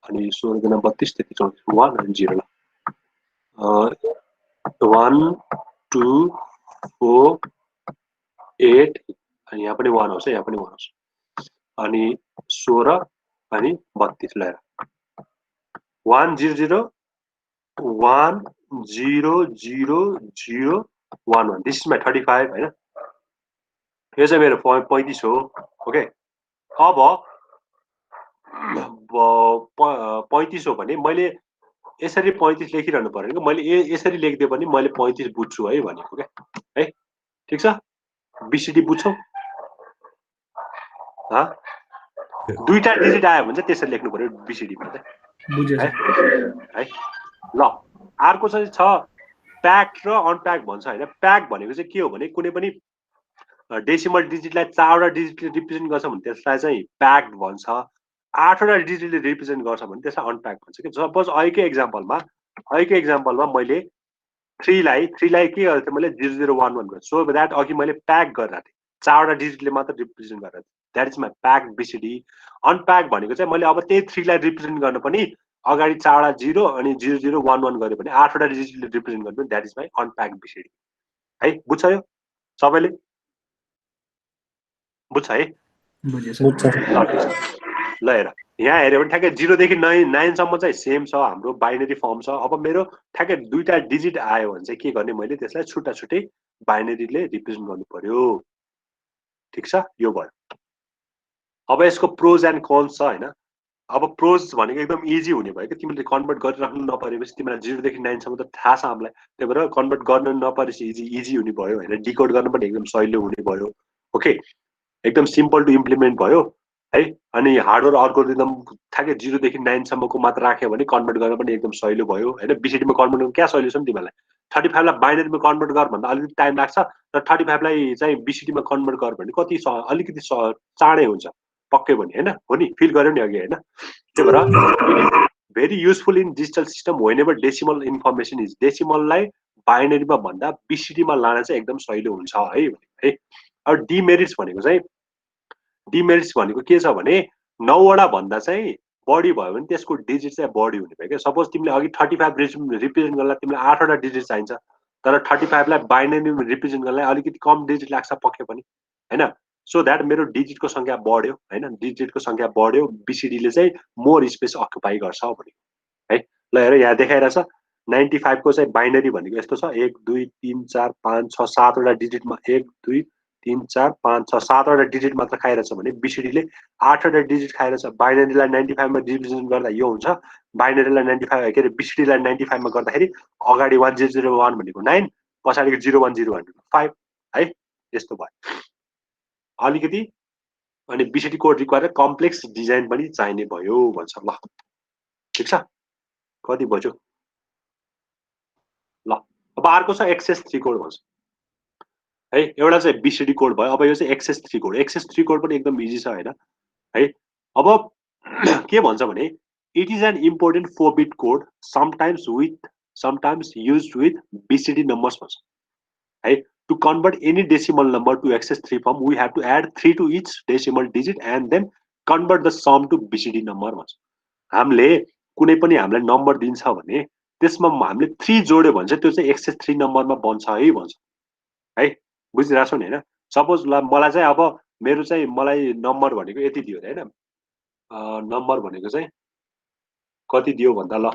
अनि 16 दुना 32 त्यति 1 अनि 0 ल 1 2 4 8 अनि यहाँ पनि 1 आउँछ यहाँ पनि 1 आउँछ अनि 16 अनि 32 ल 1 0 0 1 0 0 0 1 1 दिस इज माई 35 हैन यो चाहिँ मेरो 35 हो ओके अब 35 हो भने मैले यसरी 35 लेखिरहनु पर्यो मैले यसरी लेख्दै पनि मैले 35 बुझ्छु है भनेको के है ठीक छ BCD बुझ्छौ ह दुईटा डिजिट आयो भने चाहिँ त्यसरी लेख्नु पर्यो BCD मा चाहिँ बुझेँ है ल अर्को चाहिँ छ प्याक्ड र अनप्याक्ड भन्छ हैन प्याक्ड भनेको चाहिँ के हो भने कुनै पनि डेसिमल डिजिटलाई 4 वटा डिजिटले रिप्रेजेन्ट गर्छ भने त्यसलाई चाहिँ प्याक्ड भन्छ 8 वटा डिजिटले रिप्रेजेन्ट गर्छ भने त्यसलाई अनप्याक्ड भन्छ के सपोज अहिलेकै एक्जाम्पलमा मैले 3 लाई के गरेँ त मैले 0011 गरेँ सो द्याट अघि मैले प्याक गरेर थिएँ 4 वटा डिजिटले मात्र रिप्रेजेन्ट गरेर that is my packed BCD अनप्याक्ड भनेको चाहिँ मैले अब त्यही 3 लाई रिप्रेजेन्ट गर्न पनि अगाडि 4 वटा 0 अनि 0011 गरे भने 8 वटा डिजिटले रिप्रेजेन्ट गर्नु द्याट इज माई अनप्याक्ड BCD है बुझ्छ यो सबैले बुझ्छ है ल हेर यहाँ हेऱ्यो भने ठ्याक्कै 0 देखि 9 सम्म चाहिँ सेम छ हाम्रो बाइनरी फर्म छ अब मेरो ठ्याक्कै दुईटा डिजिट आयो भने चाहिँ के गर्ने मैले त्यसलाई छुट्टा छुट्टै बाइनरीले रिप्रेजेन्ट गर्नु पर्यो ठीक छ यो भयो अब यसको प्रोज एन्ड कन्स छ हैन अब प्रोज भनेको एकदम इजी हुने भयो कि तिमीले कन्भर्ट गरिराख्नु नपरेपछि तिमीलाई 0 देखि 9 सम्म त थाहा छ हामीलाई त्यही भएर कन्भर्ट गर्न नपरेपछि इजी हुने भयो हैन डिकोड गर्न पनि एकदम सजिलो हुने भयो ओके एकदम सिम्पल टु इम्प्लिमेन्ट भयो है अनि हार्डवेयर अल्गोरिदम ठ्याक्कै 0 देखि 9 सम्मको मात्र राख्यो भने कन्भर्ट गर्न पनि एकदम सजिलो भयो हैन BCD मा कन्भर्ट गर्न क्या सजिलो छ नि तिमीलाई 35 लाई बाइनरीमा कन्भर्ट गर भन्दा अलिकति टाइम लाग्छ र 35 लाई चाहिँ BCD मा कन्भर्ट गर भने कति अलिकति चाँडै हुन्छ पक्कै पनि हैन हो नि फिल गर्यो नि अघि हैन त्यही भएर very useful in digital system whenever decimal information is डेसिमललाई बाइनरीमा भन्दा BCD मा लान चाहिँ एकदम सजिलो हुन्छ है अब डिमेरिट्स भनेको के छ भने 9 वटा भन्दा चाहिँ बढी भयो भने त्यसको डिजिट चाहिँ बढी हुने भयो के सपोज तिमीले अघि 35 रिप्रेजेन्ट गर्नलाई तिमीलाई 8 वटा डिजिट चाहिन्छ तर 35 लाई बाइनरीमा रिप्रेजेन्ट गर्नलाई अलिकति कम डिजिट लाग्छ पक्कै पनि हैन सो द्याट मेरो डिजिटको संख्या बढ्यो हैन डिजिटको संख्या बढ्यो BCD ले चाहिँ मोर स्पेस अक्युपाई गर्छ भनेको है ल हेर यहाँ देखाइरहेछ 95 को चाहिँ बाइनरी भनेको यस्तो छ 1 2 3 4 5 6 7 वटा डिजिटमा 1 2 3 4 5 6 7 वटा डिजिट मात्र खाइरहेछ भने BCD ले 8 वटा डिजिट खाइरहेछ बाइनरीलाई 95 मा रिप्रेजेन्ट गर्दा यो हुन्छ बाइनरीलाई 95 के रे BCD लाई 95 मा गर्दाखेरि अगाडि 1001 भनेको 9 पछाडिको 0101 भनेको 5 है यस्तो भयो अलिकति अनि BCD code require complex design पनि चाहिने भयो भन्छ ल ठीक छ कति बज्यो ल अब अर्को छ XS3 कोड भन्छ है एउटा चाहिँ BCD कोड भयो अब यो चाहिँ XS3 कोड पनि एकदम इजी छ हैन है अब के भन्छ भने it is an important 4-bit code sometimes used with BCD numbers भन्छ है to convert any decimal number to XS3 form we have to add 3 to each decimal digit and then convert the sum to BCD number भन्छ हामीले कुनै पनि हामीलाई number दिन्छ भने त्यसमा हामीले 3 जोड्यो भने चाहिँ त्यो चाहिँ XS3 नम्बरमा बन्छ है भन्छ है बुझिरहेछौ नि हैन सपोज मलाई चाहिँ अब मेरो चाहिँ मलाई नम्बर भनेको यति दियो हैन नम्बर भनेको चाहिँ कति दियो भन्दा ल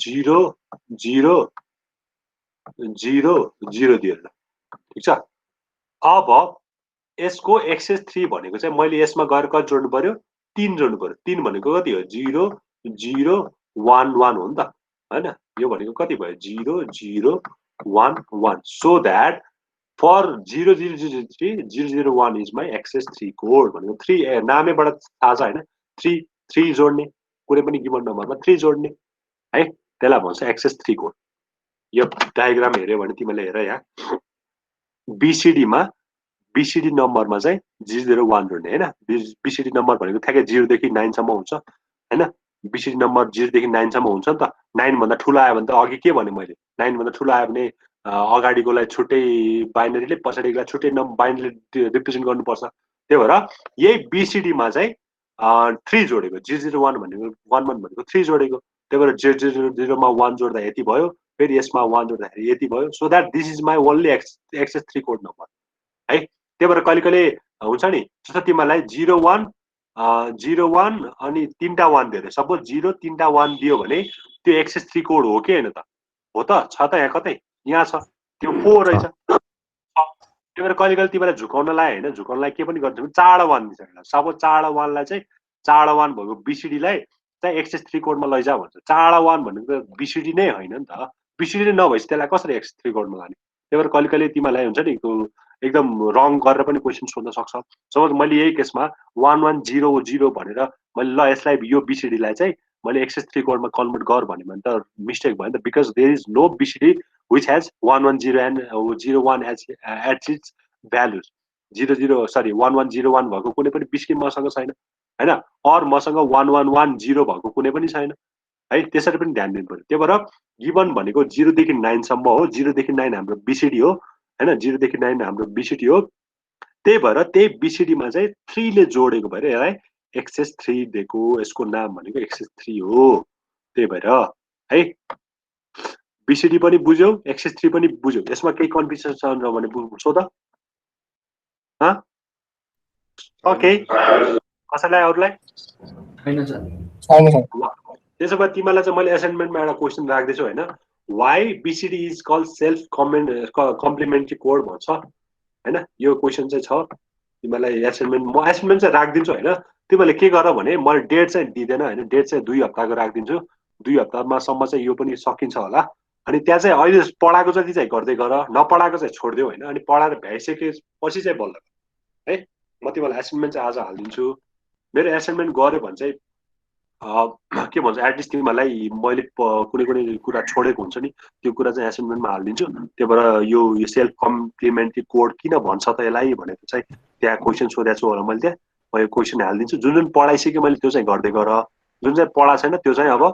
0 0 0 0 दियो ल ठीक छ अब यसको एक्सेस 3 भनेको चाहिँ मैले यसमा गएर कति जोड्नु पर्यो 3 जोड्नु पर्यो 3 भनेको कति हो 0 0 1 1 हो नि त हैन यो भनेको कति भयो 0 0 1 1 so that for 0 0 0 3 0 0 1 is my access 3 code भनेको 3 नामैबाट थाहा छ हैन 3 3 जोड्ने कुनै पनि गिभन नम्बरमा 3 जोड्ने है त्यसलाई भन्छ एक्सेस 3 कोड यो डायग्राम हेर्यो भने तिमीले हेर यहाँ बीसीडी मा बीसीडी नम्बरमा चाहिँ 001 जोड्ने हैन बीसीडी नम्बर भनेको ठ्याक्कै 0 देखि 9 सम्म हुन्छ हैन बीसीडी नम्बर 0 देखि 9 सम्म हुन्छ नि त 9 भन्दा ठुलो आयो भने त अघि के भने मैले 9 भन्दा ठुलो आयो भने अगाडिकोलाई छुट्टै बाइनरीले पछाडिकोलाई छुट्टै बाइनरीले रिप्रेजेन्ट गर्नुपर्छ त्यही भएर यही बीसीडी मा चाहिँ 3 जोडेको 001 भनेको 11 भनेको 3 जोडेको त्यही भएर 000 मा 1 जोड्दा यति भयो फेरि यसमा 1 जोड्दाखेरि यति भयो so that this is my only excess 3 code number है त्यही भएर कहिले कहिले हुन्छ नि जस्तो तिमीलाई 01 01 अनि 3टा 1 दियो सपोज 0 3टा 1 दियो भने त्यो एक्सेस 3 कोड हो कि हैन त हो त छ त यहाँ कतै यहाँ छ त्यो 4 रहेछ त्यही भएर कहिले कहिले तिमीलाई झुकाउनलाई हैन झुकाउनलाई के पनि गर्छ चाडा 1 दिन्छ सपोज चाडा 1 लाई चाहिँ चाडा 1 भएको बीसीडी लाई चाहिँ एक्सेस 3 कोडमा लैजा भन्छ चाडा 1 भनेको त बीसीडी नै हैन नि त बीसीडी नै नभएपछि त्यसलाई कसरी एक्सेस 3 कोडमा लाने त्यही भएर कहिले कहिले तिमीलाई हुन्छ नि एकदम रङ गरेर पनि क्वेशन सोध्न सक्छ सपोज मैले यही केसमा 1100 भनेर मैले ल यसलाई यो बीसीडी लाई चाहिँ मैले एक्सेस 3 कोडमा कन्भर्ट गर भने त मिस्टेक भयो नि त because there is no BCD which has 110 and 01 as at its values 1101 भएको कुनै पनि बीसीडी मसँग छैन हैन और मसँग 1110 भएको कुनै पनि छैन है त्यसरी पनि ध्यान दिनु पर्यो त्यही भएर गिवन भनेको 0 देखि 9 सम्म हो 0 देखि 9 हाम्रो बीसीडी हो हैन 0 देखि 9 हाम्रो बीसीडी हो त्यही भएर त्यही बीसीडी मा चाहिँ 3 ले जोडेको भएर यसलाई एक्सेस 3 दिएको यसको नाम भनेको एक्सेस 3 हो त्यही भएर है बीसीडी पनि बुझ्यौ एक्सेस 3 पनि बुझ्यौ यसमा केही कन्फ्युजन छ भने सोध ह ओके कसैलाई अरुलाई हैन सर छैन सर त्यसो भए तिमीलाई चाहिँ मैले असाइनमेन्टमा एउटा क्वेशन राख्दै छु हैन why BCD is called self complementary code भन्छ हैन यो क्वेशन चाहिँ छ तिमीलाई असाइनमेन्ट म असाइनमेन्ट चाहिँ राख्दिन्छु हैन तिमीले के गर भने मैले डेट चाहिँ दिदैन हैन डेट चाहिँ 2 हप्ताको राख्दिन्छु 2 हप्तामा सम्म चाहिँ यो पनि सकिन्छ होला अनि त्यहाँ चाहिँ अहिले पढाएको जति चाहिँ गर्दै गर नपढाएको चाहिँ छोड्देऊ हैन अनि पढाएर भ्याइसकेपछि चाहिँ बल्ल है म तिमीलाई असाइनमेन्ट चाहिँ आज हाल्दिन्छु मेरो असाइनमेन्ट गर्यो भने चाहिँ के भन्छ एटलिस्ट तिमीलाई मैले कुनै कुनै कुरा छोडेको हुन्छ नि त्यो कुरा चाहिँ असाइनमेन्टमा हाल्दिन्छु त्यही भएर यो सेल्फ कम्प्लिमेन्टरी कोड किन भन्छ त यसलाई भनेको चाहिँ त्यहाँ क्वेशन सोधेको छु होला मैले त्यहाँ म यो क्वेशन हाल्दिन्छु जुन जुन पढाइसक्यो मैले त्यो चाहिँ गर्दै गर जुन चाहिँ पढा छैन त्यो चाहिँ अब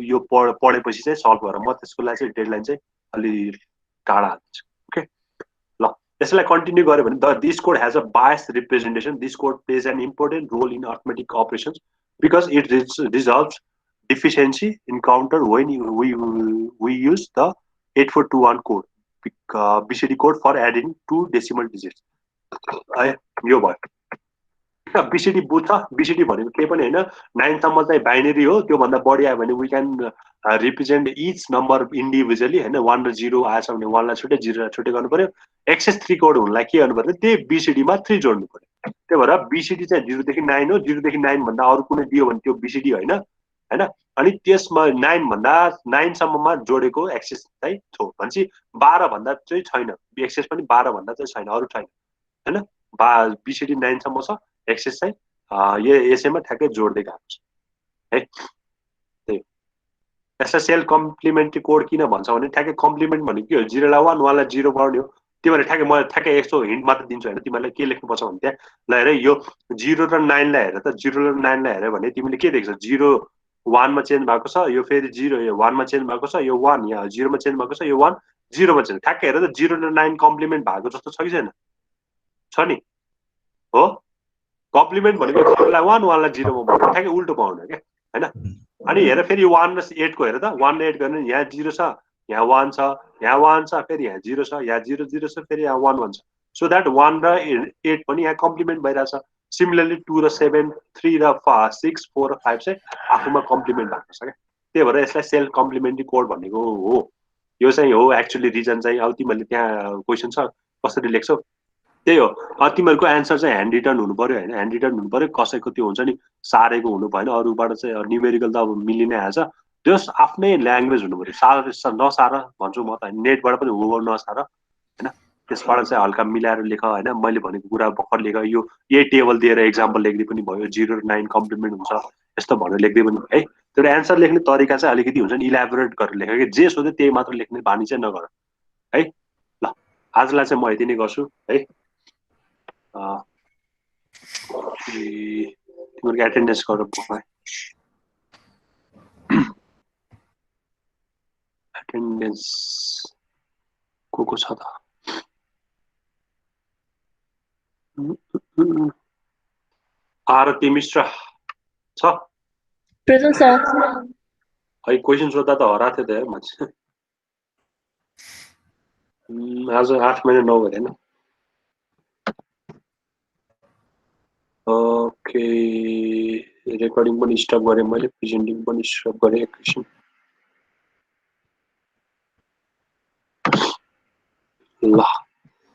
यो पढेपछि चाहिँ सल्भ गर म त्यसको लागि चाहिँ डेडलाइन चाहिँ अलि टाढा हाल्दिन्छु ओके ल यसलाई कन्टिन्यू गर्यो भने this code has a biased representation this code plays an important role in arithmetic operations because it resolves deficiency encountered when we use the 8421 code BCD code for adding 2 decimal digits. यो भयो BCD बुझ्छ BCD भनेको के पनि हैन 9 सम्म चाहिँ binary हो त्यो भन्दा बढी आयो भने we can represent each number individually हैन 1 र 0 आएछ भने 1 लाई छुट्टै 0 लाई छुट्टै गर्नु पर्यो एक्सेस 3 कोड हुनलाई के गर्नु पर्यो त्यही बीसीडी मा 3 जोड्नु पर्यो त्यही भएर बीसीडी चाहिँ 0 देखि 9 हो 0 देखि 9 भन्दा अरु कुनै दियो भने त्यो बीसीडी हैन हैन अनि त्यसमा 9 भन्दा 9 सम्ममा जोडेको एक्सेस चाहिँ छ भन्छ 12 भन्दा चाहिँ छैन एक्सेस पनि 12 भन्दा चाहिँ छैन अरु छैन हैन बीसीडी 9 सम्म छ एक्सेस चाहिँ यसैमा ठ्याक्कै जोड्दै गएको छ है त्यही यसलाई सेल्फ कम्प्लिमेन्टरी कोड किन भन्छ भने ठ्याक्कै कम्प्लिमेन्ट भनेको के हो 0 लाई 1 1 लाई 0 गर्ने हो त्यो भएर ठ्याक्कै म ठ्याक्कै यस्तो हिन्ट मात्र दिन्छु हैन तिमीलाई के लेख्नुपर्छ भने त्यहाँ ल हेर यो 0 र 9 लाई हेर त 0 र 9 लाई हेर भने तिमीले के देख्छौ 0 1 मा चेन्ज भएको छ यो फेरि 0 यो 1 मा चेन्ज भएको छ यो 1 यहाँ 0 मा चेन्ज भएको छ यो 1 0 मा चेन्ज ठ्याक्कै हेर त 0 र 9 कम्प्लिमेन्ट भएको जस्तो छ कि छैन छ नि हो कम्प्लिमेन्ट भनेको 0 लाई 1 1 लाई 0 मा बनाउनु ठ्याक्कै उल्टो पाउनु के हैन अनि हेर फेरि 1 र 8 को हेर त 1 र 8 गर्ने यहाँ 0 छ यहाँ 1 छ यहाँ 1 छ फेरि यहाँ 0 छ यहाँ 0 0 छ फेरि यहाँ 1 1 छ सो द्याट 1 र 8 पनि यहाँ कम्प्लिमेन्ट भइरहेछ सिमिलरली 2 र 7 3 र 6 4 र 5 चाहिँ आफूमा कम्प्लिमेन्ट भएको छ क्या त्यही भएर यसलाई सेल्फ कम्प्लिमेन्ट्री कोड भनेको हो यो चाहिँ हो एक्चुअली रिजन चाहिँ अब तिमीहरूले त्यहाँ क्वेसन छ कसरी लेख्छौ त्यही हो तिमीहरूको एन्सर चाहिँ ह्यान्ड रिटर्न हुनु पर्यो होइन ह्यान्ड रिटर्न हुनु पर्यो कसैको त्यो हुन्छ नि सारेको हुनु भएन अरूबाट चाहिँ न्युमेरिकल त अब मिलि नै हाल्छ त्यो आफ्नै ल्याङ्ग्वेज हुनु पर्यो नसार भन्छु म त नेटबाट पनि हो नसार होइन त्यसबाट चाहिँ हल्का मिलाएर लेख होइन मैले भनेको कुरा भर्खर लेख यो यही टेबल दिएर एक्जाम्पल लेख्दै पनि भयो 0 र 9 कम्प्लिमेन्ट हुन्छ यस्तो भनेर लेख्दै पनि है तर एन्सर लेख्ने तरिका चाहिँ अलिकति हुन्छ नि इलाबोरेट गरेर लेख कि जे सोध्यो त्यही मात्र लेख्ने बानी चाहिँ नगर है ल आजलाई चाहिँ म यति नै गर्छु है तिमीहरूको एटेन्डेन्स गरेर पठाएँ एटेन्डेन्स को छ त आरती मिश्र छ प्रेजेन्ट सर है क्वेसन सोध्दा त हराएको थियो त यार मान्छे आज 8 महिना 9 होइन ओके रेकर्डिङ पनि स्टप गरेँ मैले प्रेजेन्टिङ पनि स्टप गरेँ एकैछिन ल